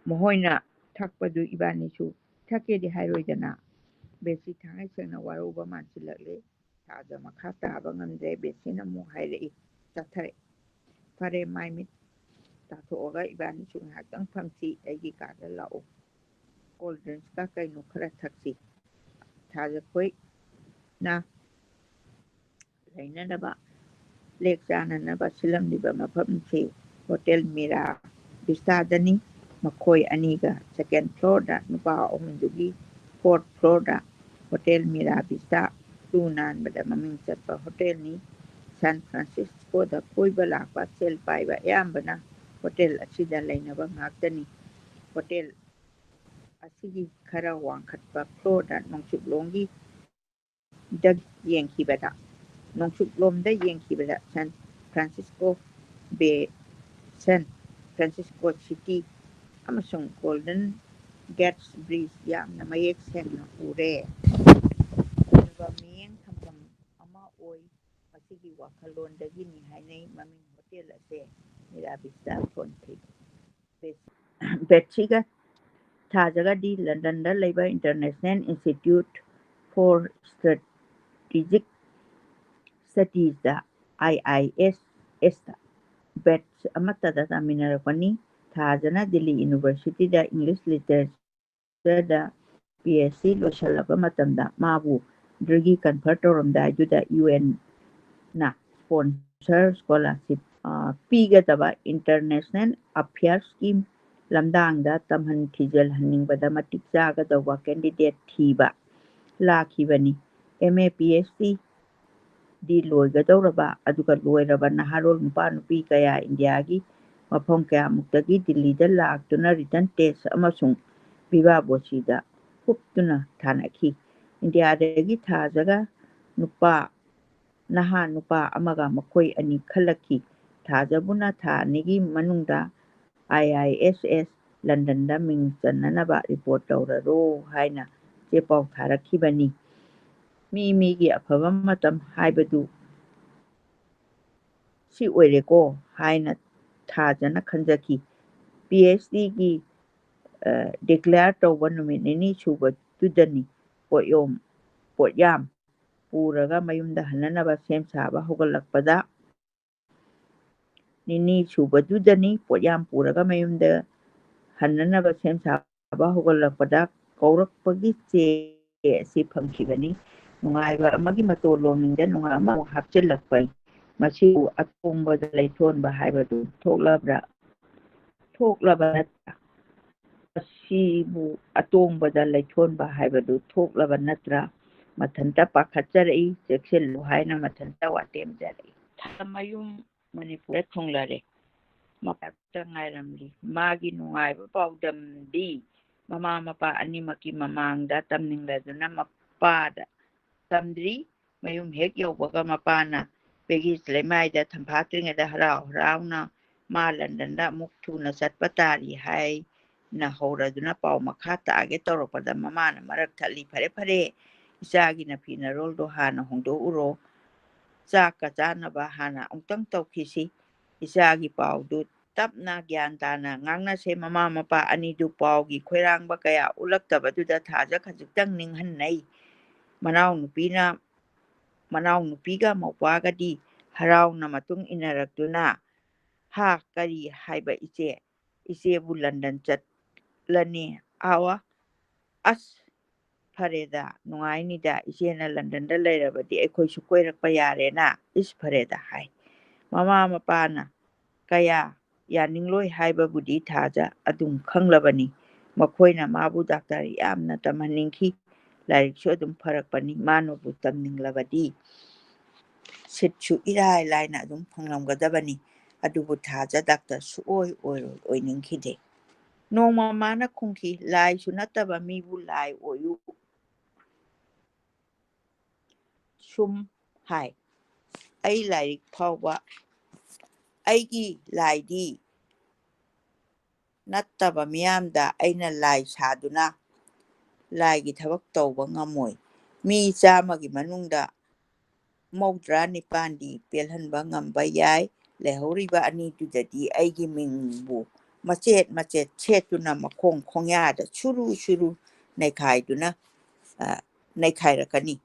ꯃꯈꯣꯏꯅ ꯊꯛꯄꯗꯨ ꯏꯕꯥꯅꯤꯁꯨ ꯊꯛꯀꯦꯗꯤ ꯍꯥꯏꯔꯣꯏꯗꯅ ꯕꯦꯠꯁꯤ ꯊꯥꯡꯉꯩ ꯁꯦꯡꯅ ꯋꯥꯔꯧꯕ ꯃꯥꯟꯁꯤꯜꯂꯛꯂꯦ ꯊꯥꯗ ꯃꯈꯥ ꯇꯥꯕ ꯉꯝꯗ꯭ꯔꯦ ꯕꯦꯠꯁꯤꯅ ꯑꯃꯨꯛ ꯍꯥꯏꯔꯛꯏ ꯆꯠꯊꯔꯦ ꯐꯔꯦ ꯃꯥꯏ ꯃꯤꯠ ꯇꯥꯊꯣꯛꯑꯒ ꯏꯕꯥꯅꯤꯁꯨ ꯉꯥꯏꯍꯥꯛꯇꯪ ꯐꯝꯁꯤ ꯑꯩꯒꯤ ꯀꯥꯗ ꯂꯥꯛꯑꯣ ꯀꯣꯜ ꯗ꯭ꯔꯤꯡꯛꯁꯀ ꯀꯩꯅꯣ ꯈꯔ ꯊꯛꯁꯤ ꯊꯥꯖꯈꯣꯏꯅ ꯂꯩꯅꯅꯕ ꯂꯦꯛ ꯆꯥꯅꯅꯕ ꯁꯤꯜꯂꯝꯂꯤꯕ ꯃꯐꯝꯁꯤ ꯍꯣꯇꯦꯜ ꯃꯤꯔꯥ ꯚꯤꯁꯇꯥꯗꯅꯤ ꯃꯈꯣꯏ ꯑꯅꯤꯒ ꯁꯦꯀꯦꯟ ꯐ꯭ꯂꯣꯔꯗ ꯅꯨꯄꯥ ꯑꯍꯨꯝꯗꯨꯒꯤ ꯐꯣꯔꯠ ꯐ꯭ꯂꯣꯔꯗ ꯍꯣꯇꯦꯜ ꯃꯤꯔꯥ ꯚꯤꯁꯇꯥ ꯂꯨ ꯅꯥꯟꯕꯗ ꯃꯃꯤꯡ ꯆꯠꯄ ꯍꯣꯇꯦꯜꯅꯤ ꯁꯥꯟ ꯐ꯭ꯔꯥꯟꯁꯤꯁꯀꯣꯗ ꯀꯣꯏꯕ ꯂꯥꯛꯄ ꯁꯦꯜ ꯄꯥꯏꯕ ꯑꯌꯥꯝꯕꯅ ꯍꯣꯇꯦꯜ ꯑꯁꯤꯗ ꯂꯩꯅꯕ ꯉꯥꯛꯇꯅꯤ ꯍꯣꯇꯦꯜ ꯑꯁꯤꯒꯤ ꯈꯔ ꯋꯥꯡꯈꯠꯄ ꯐ꯭ꯂꯣꯔꯗ ꯅꯣꯡꯆꯨꯞꯂꯣꯝꯗ ꯌꯦꯡꯈꯤꯕꯗ ꯁꯥꯟ ꯐ꯭ꯔꯥꯟꯁꯤꯁꯀꯣ ꯕꯦ ꯁꯥꯟ ꯐ꯭ꯔꯥꯟꯁꯤꯁꯀꯣ ꯁꯤꯇꯤ ꯑꯃꯁꯨꯡ ꯒꯣꯜꯗꯟ ꯒꯦꯠꯁ ꯕ꯭ꯔꯤꯖ ꯌꯥꯝꯅ ꯃꯌꯦꯛ ꯁꯦꯡꯅ ꯎꯔꯦ ꯑꯗꯨꯒ ꯃꯤꯠꯌꯦꯡ ꯊꯝꯐꯝ ꯑꯃ ꯑꯣꯏ ꯃꯁꯤꯒꯤ ꯋꯥꯈꯜꯂꯣꯟꯗꯒꯤꯅꯤ ꯍꯥꯏꯅꯩ ꯃꯃꯤꯡ ꯍꯣꯇꯦꯜ ꯑꯁꯦ ꯃꯤꯔꯥꯕꯤꯁꯇ ꯊꯣꯟꯈꯤ ꯕꯦꯠꯁꯤꯒ ꯊꯥꯖꯒꯗꯤ ꯂꯟꯗꯟꯗ ꯂꯩꯕ ꯏꯟꯇꯔꯅꯦꯁꯅꯦꯜ ꯏꯟꯁꯇꯤꯇ꯭ꯌꯨꯠ ꯐꯣꯔ ꯁ꯭ꯇ꯭ꯔꯦꯇꯤꯖꯤꯛ ꯁ꯭ꯇꯗꯤꯖꯗ IISSꯗ ꯕꯦꯠꯁ ꯑꯃꯠꯇꯗ ꯇꯝꯃꯤꯟꯅꯔꯛꯄꯅꯤ ꯊꯥꯖꯅ ꯗꯤꯜꯂꯤ ꯌꯨꯅꯤꯚꯔꯁꯤꯇꯤꯗ ꯏꯪꯂꯤꯁ ꯂꯤꯇꯔꯦꯆꯔꯗ PhD ꯂꯣꯏꯁꯤꯜꯂꯕ ꯃꯇꯝꯗ ꯃꯥꯕꯨ ꯗꯤꯒ꯭ꯔꯤ ꯀꯟꯐꯔ ꯇꯧꯔꯝꯗꯥꯏꯗꯨꯗ UNꯅ ꯁ꯭ꯄꯣꯟꯁꯔ ꯁ꯭ꯀꯣꯂꯔꯁꯤꯞ ꯄꯤꯒꯗꯕ ꯏꯟꯇꯔꯅꯦꯁꯅꯦꯜ ꯑꯐꯤꯌꯔꯁꯀꯤ ꯂꯝꯗꯥꯡꯗ ꯇꯝꯍꯟ ꯊꯤꯖꯤꯜꯍꯟꯅꯤꯡꯕꯗ ꯃꯇꯤꯛ ꯆꯥꯒꯗꯧꯕ ꯀꯦꯟꯗꯤꯗꯦꯠ ꯊꯤꯕ ꯂꯥꯛꯈꯤꯕꯅꯤ MA PhD ꯗꯤ ꯂꯣꯏꯒꯗꯧꯔꯕ ꯑꯗꯨꯒ ꯂꯣꯏꯔꯕ ꯅꯍꯥꯔꯣꯜ ꯅꯨꯄꯥ ꯅꯨꯄꯤ ꯀꯌꯥ ꯏꯟꯗꯤꯌꯥꯒꯤ ꯃꯐꯝ ꯀꯌꯥꯃꯨꯛꯇꯒꯤ ꯗꯤꯜꯂꯤꯗ ꯂꯥꯛꯇꯨꯅ ꯔꯤꯇꯟ ꯇꯦꯁ ꯑꯃꯁꯨꯡ ꯕꯤꯕꯥ-ꯕꯣꯁꯤꯗ ꯍꯨꯞꯇꯨꯅ ꯊꯥꯅꯈꯤ ꯏꯟꯗꯤꯌꯥꯗꯒꯤ ꯊꯥꯖꯒ ꯅꯍꯥ ꯅꯨꯄꯥ ꯑꯃꯒ ꯃꯈꯣꯏ ꯑꯅꯤ ꯈꯜꯂꯛꯈꯤ ꯊꯥꯖꯕꯨꯅ ꯊꯥ 2ꯒꯤ ꯃꯅꯨꯡꯗ IISS ꯂꯟꯗꯟꯗ ꯃꯤꯡ ꯆꯟꯅꯅꯕ ꯔꯤꯄꯣꯔꯠ ꯇꯧꯔꯔꯣ ꯍꯥꯏꯅ ꯆꯦ-ꯄꯥꯎ ꯊꯥꯔꯛꯈꯤꯕꯅꯤ ꯃꯤꯒꯤ ꯑꯐꯕ ꯃꯇꯝ ꯍꯥꯏꯕꯗꯨ ꯁꯤ ꯑꯣꯏꯔꯦꯀꯣ ꯍꯥꯏꯅ ꯊꯥꯖꯅ ꯈꯟꯖꯈꯤ PhDꯒꯤ ꯗꯤꯀ꯭ꯂꯦꯌꯔ ꯇꯧꯕ ꯅꯨꯃꯤꯠ 2 ꯁꯨꯕꯗꯨꯗꯅꯤ ꯄꯣꯠꯌꯥꯝ ꯄꯨꯔꯒ ꯃꯌꯨꯝꯗ ꯍꯟꯅꯅꯕ ꯁꯦꯝ ꯁꯥꯕ ꯍꯧꯒꯠꯂꯛꯄꯗ ꯀꯧꯔꯛꯄꯒꯤ ꯆꯦ ꯑꯁꯤ ꯐꯪꯈꯤꯕꯅꯤ ꯅꯨꯡꯉꯥꯏꯕ ꯑꯃꯒꯤ ꯃꯇꯣꯟꯂꯣꯝꯗ ꯅꯨꯡꯉꯥꯏꯕ ꯑꯃꯃꯨꯛ ꯍꯥꯞꯆꯤꯜꯂꯛꯄꯅꯤ ꯃꯁꯤꯕꯨ ꯑꯇꯣꯡꯕꯗ ꯂꯩꯊꯣꯟꯕ ꯍꯥꯏꯕꯗꯨ ꯊꯣꯛꯂꯕ ꯅꯠꯇ꯭ꯔꯥ ꯃꯁꯤꯕꯨ ꯑꯇꯣꯡꯕꯗ ꯂꯩꯊꯣꯟꯕ ꯍꯥꯏꯕꯗꯨ ꯊꯣꯛꯂꯕ ꯅꯠꯇ꯭ꯔꯥ ꯃꯊꯟꯇ ꯄꯥꯈꯠꯆꯔꯛꯏ ꯆꯦꯛꯁꯤꯜꯂꯨ ꯍꯥꯏꯅ ꯃꯊꯟꯇ ꯋꯥꯇꯦꯝꯖꯔꯛꯏ ꯃꯌꯨꯝ ꯃꯅꯤꯄꯨꯔꯗ ꯊꯨꯡꯂꯔꯦ ꯃꯄꯥꯛꯇ ꯉꯥꯏꯔꯝꯂꯤ ꯃꯥꯒꯤ ꯅꯨꯡꯉꯥꯏꯕ ꯄꯥꯎꯗꯝꯗꯤ mama mapa animaki mamangda tamningladuna mapada tamdri mayum hek yaubaga mapana pegi slemaida thampatringada harauna ma landanda muktuna satpatari hai na horaduna pau makha taage toropada mamana marak thali phare phare isagi na phina roldo hana hongdo uro chaka chanaba hana ongtang tawkhisi isagi paudu tapna gyan tana ngangna se mama mapa ani du paugi khoirangba kaya ulaktabaduda thaja khajutang ninghanai manaw nupiga mawpagadi harauna matung inarakduna ha kari haiba ichebu London chatlani awa as fareda nungainida ichena London da lairabadi aikhoisu koirakpa yarena is fareda hai mama mapana kaya yaningloi haibabudi thaja adum khanglabani makhoina mabu doctor yamna tamhaningki lairiksu adum pharakpani manubu tamninglabadi sitchu irai laina adum phanglamgadabani adubu thaja doctor suoi oiningkhide nongma mana khungki lai su nataba mibu lai oyu sum hai ai lairik phawba aigi laidi nattaba miyamda aina lai saduna laigi thabak tawba ngamoi mi chamagi manungda mawdra nipandi pelhanba ngamba yai lehoriba ani tudadi aigi mingbu machet chetuna makhong khongyada churu naikhaiduna naikhairakkani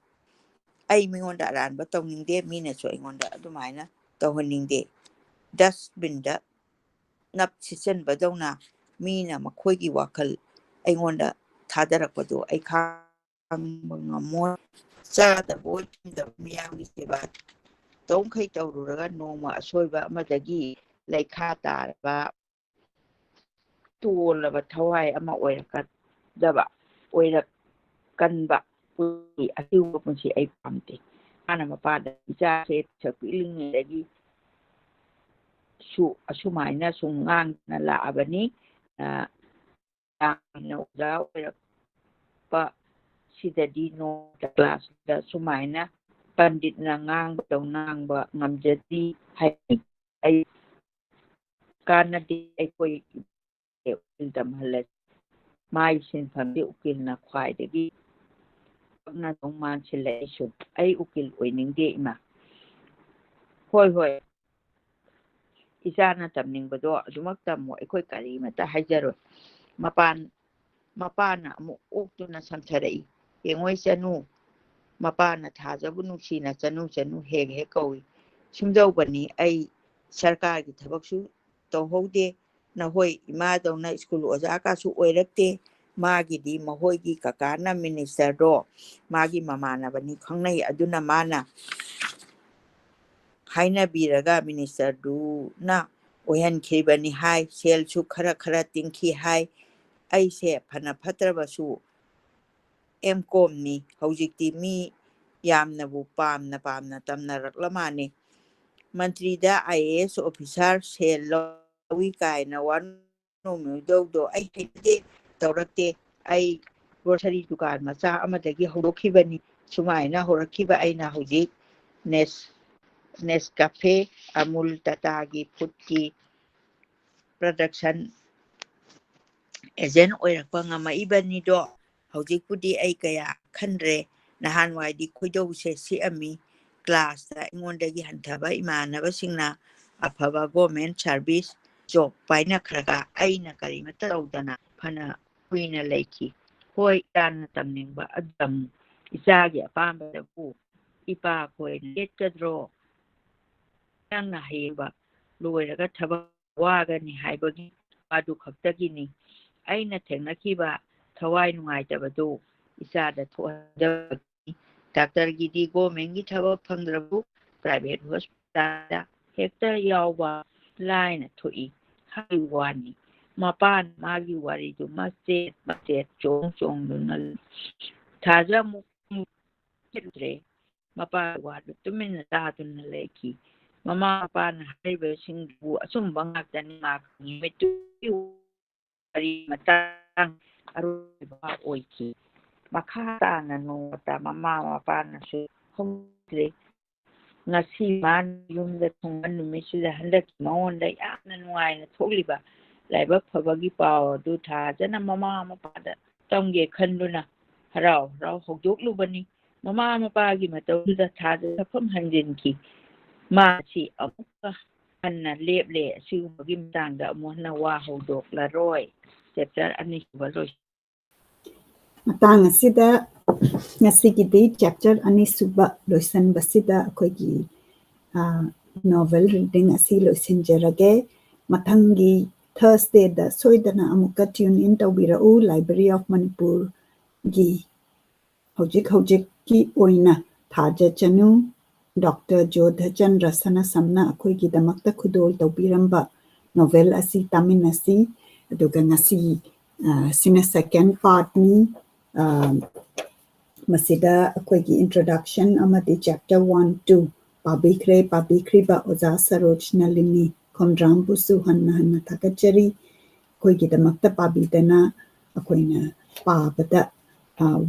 ai mingonda aranba tawningde minasu aingonda adumaina tawhaningde dustbinda nap sichanbadawna mina makhoigi wakhal aingonda thadarakpado ai khangba ngamoi chadaba oitindaba miyamgi seba tongkhai tawruraga nongma asoiba amadagi laikha taraba tolaba thawai ama oirakkanba asiuba punsi ai pamte ana mapada ichase chakilingdagi asumaina sungang na laabani na uda oirakpa sidadi no class da sumaina pandit na ngangba tawnangba ngamjadi hai kanadi aikoi tamhalas mai sinfamdi ukilna khwaidagi na tongman silaisu ai ukil oiningde ima hoi isana tamningbado adumak tamo aikoi karimata haijaroi mapana amu oktuna samtharai yengoi chanu mapana thajabu nuksina chanu hek kawi sumdawbani ai sarkargi thabaksu tawhaude na hoi imadawna school oja kasu oirakte magidi mahoigi kakana minister do magi mamanabani khangnai aduna mana hainabiraga minister du na oihankhibani hai selsu khara tingki hai aise phana phatrabasu emkomni haujikti mi yamnabu pamna tamnaraklamani mantrida IAS officer sel lawi kaina wanomudawdo ai hede tawrakte ai grocery dukan macha amadagi horokhibani sumaina horakhiba aina hojik Nescafe Amul Tatagi Putki production agent oirakpa ngamaibanido hojikpudi ai kaya khanre nahanwaidi khoidowse siami class da ingondagi hanthaba imanabasingna afaba government service job paina khraga aina karimata tawdana phana kuina leiki hoi tana tamningba adam isagi apambadabu ipa koina yetkadro nangna heba loiraga thaba wagani haibagi wadu khaktagini aina thengnakiba thawai nungaitabado isada thoadabani doctor gidi government thaba phangdrabu private hospital hekta yawba laina thoi haiwani mapan magi waridu machet chong duna thaja mu chendre mapa wadu tumina tatuna leki mama pan haibe singbu asumba ngakdani makni metu wari matang ꯑꯔꯣꯏꯕ ꯑꯣꯏꯈꯤ꯫ ꯃꯈꯥ ꯇꯥꯅ ꯅꯣꯡꯃꯇ ꯃꯃꯥ ꯃꯄꯥꯅꯁꯨ ꯈꯪꯗ꯭ꯔꯦ ꯉꯁꯤ ꯃꯥꯅ ꯌꯨꯝꯗ ꯊꯨꯡꯕ ꯅꯨꯃꯤꯠꯁꯤꯗ ꯍꯟꯗꯛꯀꯤ ꯃꯉꯣꯟꯗ ꯌꯥꯝꯅ ꯅꯨꯡꯉꯥꯏꯅ ꯊꯣꯛꯂꯤꯕ ꯂꯥꯏꯕꯛ ꯐꯕꯒꯤ ꯄꯥꯎ ꯑꯗꯨ ꯊꯥꯖꯅ ꯃꯃꯥ ꯃꯄꯥꯗ ꯇꯝꯒꯦ ꯈꯟꯗꯨꯅ ꯍꯔꯥꯎ ꯍꯔꯥꯎ ꯍꯧꯗꯣꯛꯂꯨꯕꯅꯤ꯫ ꯃꯃꯥ ꯃꯄꯥꯒꯤ ꯃꯇꯧꯗꯨꯗ ꯊꯥꯖ ꯁꯛꯐꯝ ꯍꯟꯖꯤꯟꯈꯤ꯫ ꯃꯥꯁꯤ ꯑꯃꯨꯛꯀ ꯍꯟꯅ ꯂꯦꯞꯂꯦ ꯑꯁꯤꯒꯨꯝꯕꯒꯤ ꯃꯇꯥꯡꯗ ꯑꯃꯨꯛ ꯍꯟꯅ ꯋꯥ ꯍꯧꯗꯣꯛꯂꯔꯣꯏ꯫ ꯆꯦꯞꯇꯔ 2 ꯁꯨꯕ ꯂꯣꯏꯁꯤꯟ꯫ ꯃꯇꯥꯡ ꯑꯁꯤꯗ ꯉꯁꯤꯒꯤꯗꯤ ꯆꯦꯞꯇꯔ 2 ꯁꯨꯕ ꯂꯣꯏꯁꯤꯟꯕꯁꯤꯗ ꯑꯩꯈꯣꯏꯒꯤ ꯅꯣꯚꯦꯜ ꯔꯤꯗꯤꯡ ꯑꯁꯤ ꯂꯣꯏꯁꯤꯟꯖꯔꯒꯦ꯫ ꯃꯊꯪꯒꯤ ꯊꯔꯁꯗꯦꯗ ꯁꯣꯏꯗꯅ ꯑꯃꯨꯛꯀ ꯇ꯭ꯌꯨꯟ ꯏꯟ ꯇꯧꯕꯤꯔꯛꯎ ꯂꯥꯏꯕ꯭ꯔꯦꯔꯤ ꯑꯣꯐ ꯃꯅꯤꯄꯨꯔꯒꯤ ꯍꯧꯖꯤꯛꯀꯤ ꯑꯣꯏꯅ ꯊꯥꯖ ꯆꯅꯨ, ꯗꯣꯛꯇꯔ ꯖꯣꯙ ꯆꯟꯗ꯭ꯔ ꯁꯅꯥꯁꯝꯅ ꯑꯩꯈꯣꯏꯒꯤꯗꯃꯛꯇ ꯈꯨꯗꯣꯜ ꯇꯧꯕꯤꯔꯝꯕ ꯅꯣꯚꯦꯜ ꯑꯁꯤ ꯇꯥꯃꯤꯟꯅꯁꯤ꯫ ꯑꯗꯨꯒ ꯉꯁꯤ ꯁꯤꯅ ꯁꯦꯀꯦꯟ ꯄꯥꯔꯠꯅꯤ꯫ ꯃꯁꯤꯗ ꯑꯩꯈꯣꯏꯒꯤ ꯏꯟꯇ꯭ꯔꯣꯗꯛꯁꯟ ꯑꯃꯗꯤ ꯆꯦꯞꯇꯔ 1-2 ꯄꯥꯕꯤꯈ꯭ꯔꯤꯕ ꯑꯣꯖꯥ ꯁꯔꯣꯖ ꯅꯂꯤꯅꯤ ꯈꯣꯝꯗ꯭ꯔꯥꯝꯕꯨꯁꯨ ꯍꯟꯅ ꯊꯥꯒꯠꯆꯔꯤ꯫ ꯑꯩꯈꯣꯏꯒꯤꯗꯃꯛꯇ ꯄꯥꯕꯤꯗꯅ ꯑꯩꯈꯣꯏꯅ ꯄꯥꯕꯗ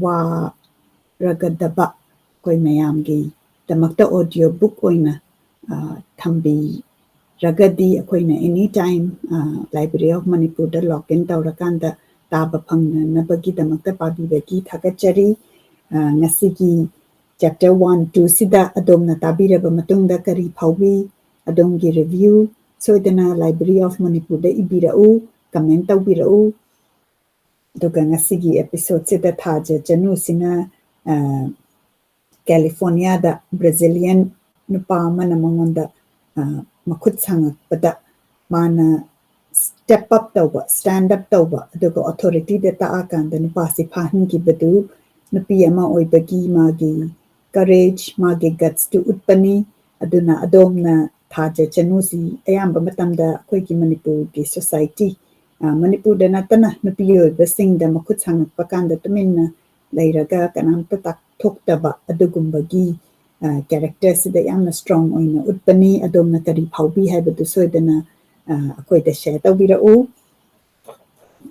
ꯋꯥꯔꯒꯗꯕ ꯑꯩꯈꯣꯏ ꯃꯌꯥꯝꯒꯤꯗꯃꯛꯇ ꯑꯣꯗꯤꯑꯣ ꯕꯨꯛ ꯑꯣꯏꯅ ꯊꯝꯕꯤꯔꯒꯗꯤ ꯑꯩꯈꯣꯏꯅ ꯑꯦꯅꯤ ꯇꯥꯏꯝ ꯂꯥꯏꯕ꯭ꯔꯦꯔꯤ ꯑꯣꯐ ꯃꯅꯤꯄꯨꯔꯗ ꯂꯣꯒ ꯏꯟ ꯇꯧꯔꯀꯥꯟꯗ ꯇꯥꯕ ꯐꯪꯅꯅꯕꯒꯤꯗꯃꯛꯇ ꯄꯥꯕꯤꯕꯒꯤ ꯊꯥꯒꯠꯆꯔꯤ꯫ ꯉꯁꯤꯒꯤ ꯆꯦꯞꯇꯔ 1-2 ꯁꯤꯗ ꯑꯗꯣꯝꯅ ꯇꯥꯕꯤꯔꯕ ꯃꯇꯨꯡꯗ ꯀꯔꯤ ꯐꯥꯎꯕꯤ? ꯑꯗꯣꯝꯒꯤ ꯔꯤꯚ꯭ꯌꯨ ꯁꯣꯏꯗꯅ ꯂꯥꯏꯕ꯭ꯔꯦꯔꯤ ꯑꯣꯐ ꯃꯅꯤꯄꯨꯔꯗ ꯏꯕꯤꯔꯛꯎ, ꯀꯃꯦꯟ ꯇꯧꯕꯤꯔꯛꯎ꯫ ꯑꯗꯨꯒ ꯉꯁꯤꯒꯤ ꯑꯦꯄꯤꯁꯣꯗꯁꯤꯗ ꯊꯥꯖ ꯆꯅꯨꯁꯤꯅ ꯀꯦꯂꯤꯐꯣꯔꯅꯤꯌꯥꯗ ꯕ꯭ꯔꯥꯖꯤꯂꯤꯌꯟ ꯅꯨꯄꯥ ꯑꯃꯅ ꯃꯉꯣꯟꯗ ꯃꯈꯨꯠ ꯁꯥꯡꯉꯛꯄꯗ ꯃꯥꯅ ꯁ꯭ꯇꯦꯟꯗ ꯑꯞ ꯇꯧꯕ ꯑꯗꯨꯒ ꯑꯣꯊꯣꯔꯤꯇꯤꯗ ꯇꯥꯛꯑꯀꯥꯟꯗ ꯅꯨꯄꯥꯁꯤ ꯐꯥꯍꯟꯈꯤꯕꯗꯨ ꯅꯨꯄꯤ ꯑꯃ ꯑꯣꯏꯕꯒꯤ ꯃꯥꯒꯤ ꯀꯔꯦꯖ, ꯃꯥꯒꯤ ꯒꯠꯁꯇꯨ ꯎꯠꯄꯅꯤ꯫ ꯑꯗꯨꯅ ꯑꯗꯣꯝꯅ ꯊꯥꯖ ꯆꯅꯨꯁꯤ ꯑꯌꯥꯝꯕ ꯃꯇꯝꯗ ꯑꯩꯈꯣꯏꯒꯤ ꯃꯅꯤꯄꯨꯔꯒꯤ ꯁꯣꯁꯥꯏꯇꯤ, ꯃꯅꯤꯄꯨꯔꯗ ꯅꯠꯇꯅ ꯅꯨꯄꯤ ꯑꯣꯏꯕꯁꯤꯡꯗ ꯃꯈꯨꯠ ꯁꯥꯡꯉꯛꯄ ꯀꯥꯟꯗ ꯇꯨꯃꯤꯟꯅ ꯂꯩꯔꯒ ꯀꯅꯥꯝꯇ ꯇꯥꯛꯊꯣꯛꯇꯕ ꯑꯗꯨꯒꯨꯝꯕꯒꯤ ꯀꯦꯔꯦꯛꯇꯔꯁꯤꯗ ꯌꯥꯝꯅ ꯁ꯭ꯇꯔꯣꯡ ꯑꯣꯏꯅ ꯎꯠꯄꯅꯤ꯫ ꯑꯗꯣꯝꯅ ꯀꯔꯤ ꯐꯥꯎꯕꯤ ꯍꯥꯏꯕꯗꯨ ꯁꯣꯏꯗꯅ ꯑꯩꯈꯣꯏꯗ ꯁꯦꯌꯔ ꯇꯧꯕꯤꯔꯛꯎ꯫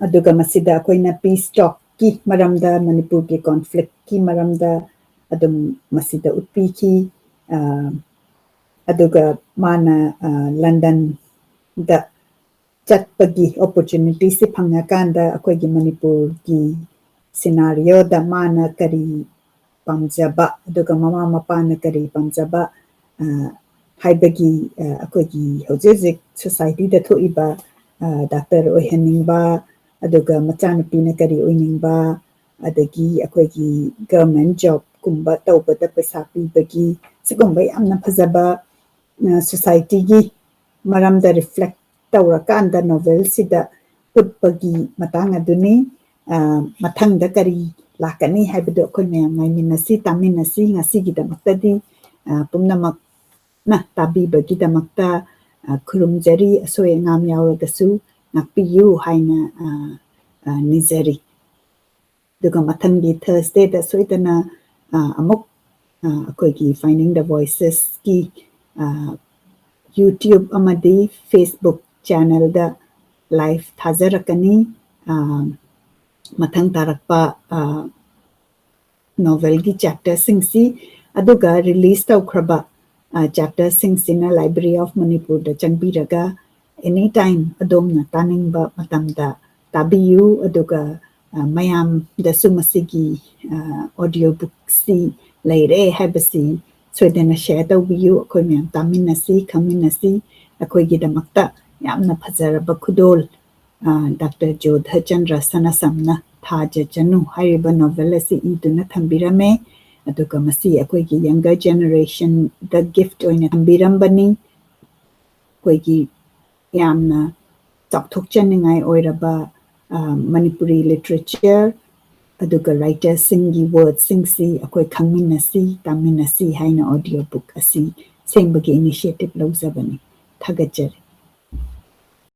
ꯑꯗꯨꯒ ꯃꯁꯤꯗ ꯑꯩꯈꯣꯏꯅ ꯄꯤꯁ ꯇꯣꯛꯀꯤ ꯃꯔꯝꯗ, ꯃꯅꯤꯄꯨꯔꯒꯤ ꯀꯣꯟꯐ꯭ꯂꯤꯛꯀꯤ ꯃꯔꯝꯗ ꯑꯗꯨꯝ ꯃꯁꯤꯗ ꯎꯠꯄꯤꯈꯤ꯫ ꯑꯗꯨꯒ ꯃꯥꯅ ꯂꯟꯗꯟꯗ ꯆꯠꯄꯒꯤ ꯑꯣꯄꯣꯔꯆꯨꯅꯤꯇꯤꯁꯤ ꯐꯪꯉꯀꯥꯟꯗ ꯑꯩꯈꯣꯏꯒꯤ ꯃꯅꯤꯄꯨꯔꯒꯤ ꯁꯤꯅꯥꯔꯤꯑꯣꯗ ꯃꯥꯅ ꯀꯔꯤ ꯄꯥꯝꯖꯕ ꯑꯗꯨꯒ ꯃꯃꯥ ꯃꯄꯥꯅ ꯀꯔꯤ ꯄꯥꯝꯖꯕ ꯍꯥꯏꯕꯒꯤ ꯑꯩꯈꯣꯏꯒꯤ ꯍꯧꯖꯤꯛ ꯁꯣꯁꯥꯏꯇꯤꯗ ꯊꯣꯛꯏꯕ ꯗꯥꯛꯇꯔ ꯑꯣꯏꯍꯟꯅꯤꯡꯕ, ꯑꯗꯨꯒ ꯃꯆꯥꯅꯨꯄꯤꯅ ꯀꯔꯤ ꯑꯣꯏꯅꯤꯡꯕ, ꯑꯗꯒꯤ ꯑꯩꯈꯣꯏꯒꯤ ꯒꯚꯔꯟꯃꯦꯟꯠ ꯖꯣꯕꯀꯨꯝꯕ ꯇꯧꯕꯗ ꯄꯩꯁꯥ ꯄꯤꯕꯒꯤ ꯁꯤꯒꯨꯝꯕ ꯌꯥꯝꯅ ꯐꯖꯕ ꯁꯣꯁꯥꯏꯇꯤꯒꯤ ꯃꯔꯝꯗ ꯔꯤꯐ꯭ꯂꯦꯛ ꯇꯧꯔꯀꯥꯟꯗ ꯅꯣꯚꯦꯜꯁꯤꯗ ꯎꯠꯄꯒꯤ ꯃꯇꯥꯡ ꯑꯗꯨꯅꯤ꯫ ꯃꯊꯪꯗ ꯀꯔꯤ ꯂꯥꯛꯀꯅꯤ ꯍꯥꯏꯕꯗꯨ ꯑꯩꯈꯣꯏ ꯃꯌꯥꯝ ꯉꯥꯏꯃꯤꯟꯅꯁꯤ, ꯇꯥꯃꯤꯟꯅꯁꯤ꯫ ꯉꯁꯤꯒꯤꯗꯃꯛꯇꯗꯤ ꯄꯨꯝꯅꯃꯛꯅ ꯇꯥꯕꯤꯕꯒꯤꯗꯃꯛꯇ ꯈꯨꯔꯨꯝꯖꯔꯤ꯫ ꯑꯁꯣꯏ ꯑꯉꯥꯝ ꯌꯥꯎꯔꯒꯁꯨ ꯉꯥꯛꯄꯤꯌꯨ ꯍꯥꯏꯅ ꯅꯤꯖꯔꯤ꯫ ꯑꯗꯨꯒ ꯃꯊꯪꯒꯤ ꯊꯔꯁꯗꯦꯗ ꯁꯣꯏꯗꯅ ꯑꯃꯨꯛ ꯑꯩꯈꯣꯏꯒꯤ ꯐꯥꯏꯟꯗꯤꯡ ꯗ ꯚꯣꯏꯁꯦꯁꯀꯤ ꯌꯨꯇ꯭ꯌꯨꯕ ꯑꯃꯗꯤ ꯐꯦꯁꯕꯨꯛ ꯆꯦꯅꯦꯜꯗ ꯂꯥꯏꯚ ꯊꯥꯖꯔꯛꯀꯅꯤ꯫ ꯃꯊꯪ ꯇꯥꯔꯛꯄ ꯅꯣꯚꯦꯜꯒꯤ ꯆꯦꯞꯇꯔꯁꯤꯡꯁꯤ, ꯑꯗꯨꯒ ꯔꯤꯂꯤꯁ ꯇꯧꯈ꯭ꯔꯕ ꯆꯦꯞꯇꯔꯁꯤꯡꯁꯤꯅ ꯂꯥꯏꯕ꯭ꯔꯦꯔꯤ ꯑꯣꯐ ꯃꯅꯤꯄꯨꯔꯗ ꯆꯪꯕꯤꯔꯒ ꯑꯦꯅꯤ ꯇꯥꯏꯝ ꯑꯗꯣꯝꯅ ꯇꯥꯅꯤꯡꯕ ꯃꯇꯝꯗ ꯇꯥꯕꯤꯌꯨ꯫ ꯑꯗꯨꯒ ꯃꯌꯥꯝꯗꯁꯨ ꯃꯁꯤꯒꯤ ꯑꯣꯗꯤꯑꯣ ꯕꯨꯛꯁꯤ ꯂꯩꯔꯦ ꯍꯥꯏꯕꯁꯤ ꯁꯣꯏꯗꯅ ꯁꯦꯌꯔ ꯇꯧꯕꯤꯌꯨ꯫ ꯑꯩꯈꯣই ꯃꯌꯥꯝ ꯇꯥꯃꯤꯟꯅꯁꯤ, ꯈꯪꯃꯤꯟꯅꯁꯤ꯫ ꯑꯩꯈꯣꯏꯒꯤꯗꯃꯛꯇ ꯌꯥꯝꯅ ꯐꯖꯔꯕ ꯈꯨꯗꯣꯜ ꯗꯥꯛꯇꯔ ꯖꯣꯙ ꯆꯟꯗ꯭ꯔ ꯁꯅꯥꯁꯝꯅ ꯊꯥꯖ ꯆꯅꯨ ꯍꯥꯏꯔꯤꯕ ꯅꯣꯚꯦꯜ ꯑꯁꯤ ꯏꯗꯨꯅ ꯊꯝꯕꯤꯔꯝꯃꯦ꯫ ꯑꯗꯨꯒ ꯃꯁꯤ ꯑꯩꯈꯣꯏꯒꯤ ꯌꯪꯒꯔ ꯖꯦꯅꯦꯔꯦꯁꯟꯗ ꯒꯤꯐꯠ ꯑꯣꯏꯅ ꯊꯝꯕꯤꯔꯝꯕꯅꯤ꯫ ꯑꯩꯈꯣꯏꯒꯤ ꯌꯥꯝꯅ ꯆꯥꯎꯊꯣꯛꯆꯅꯤꯡꯉꯥꯏ ꯑꯣꯏꯔꯕ ꯃꯅꯤꯄꯨꯔꯤ ꯂꯤꯇꯔꯦꯆꯔ ꯑꯗꯨꯒ ꯔꯥꯏꯇꯔꯁꯤꯡꯒꯤ ꯋꯥꯔꯗꯁꯤꯡꯁꯤ ꯑꯩꯈꯣꯏ ꯈꯪꯃꯤꯟꯅꯁꯤ, ꯇꯥꯃꯤꯟꯅꯁꯤ ꯍꯥꯏꯅ ꯑꯣꯗꯤꯑꯣ ꯕꯨꯛ ꯑꯁꯤ ꯁꯦꯝꯕꯒꯤ ꯏꯅꯤꯁꯤꯌꯦꯇꯤꯚ ꯂꯧꯖꯕꯅꯤ꯫ ꯊꯥꯒꯠꯆꯔꯤ꯫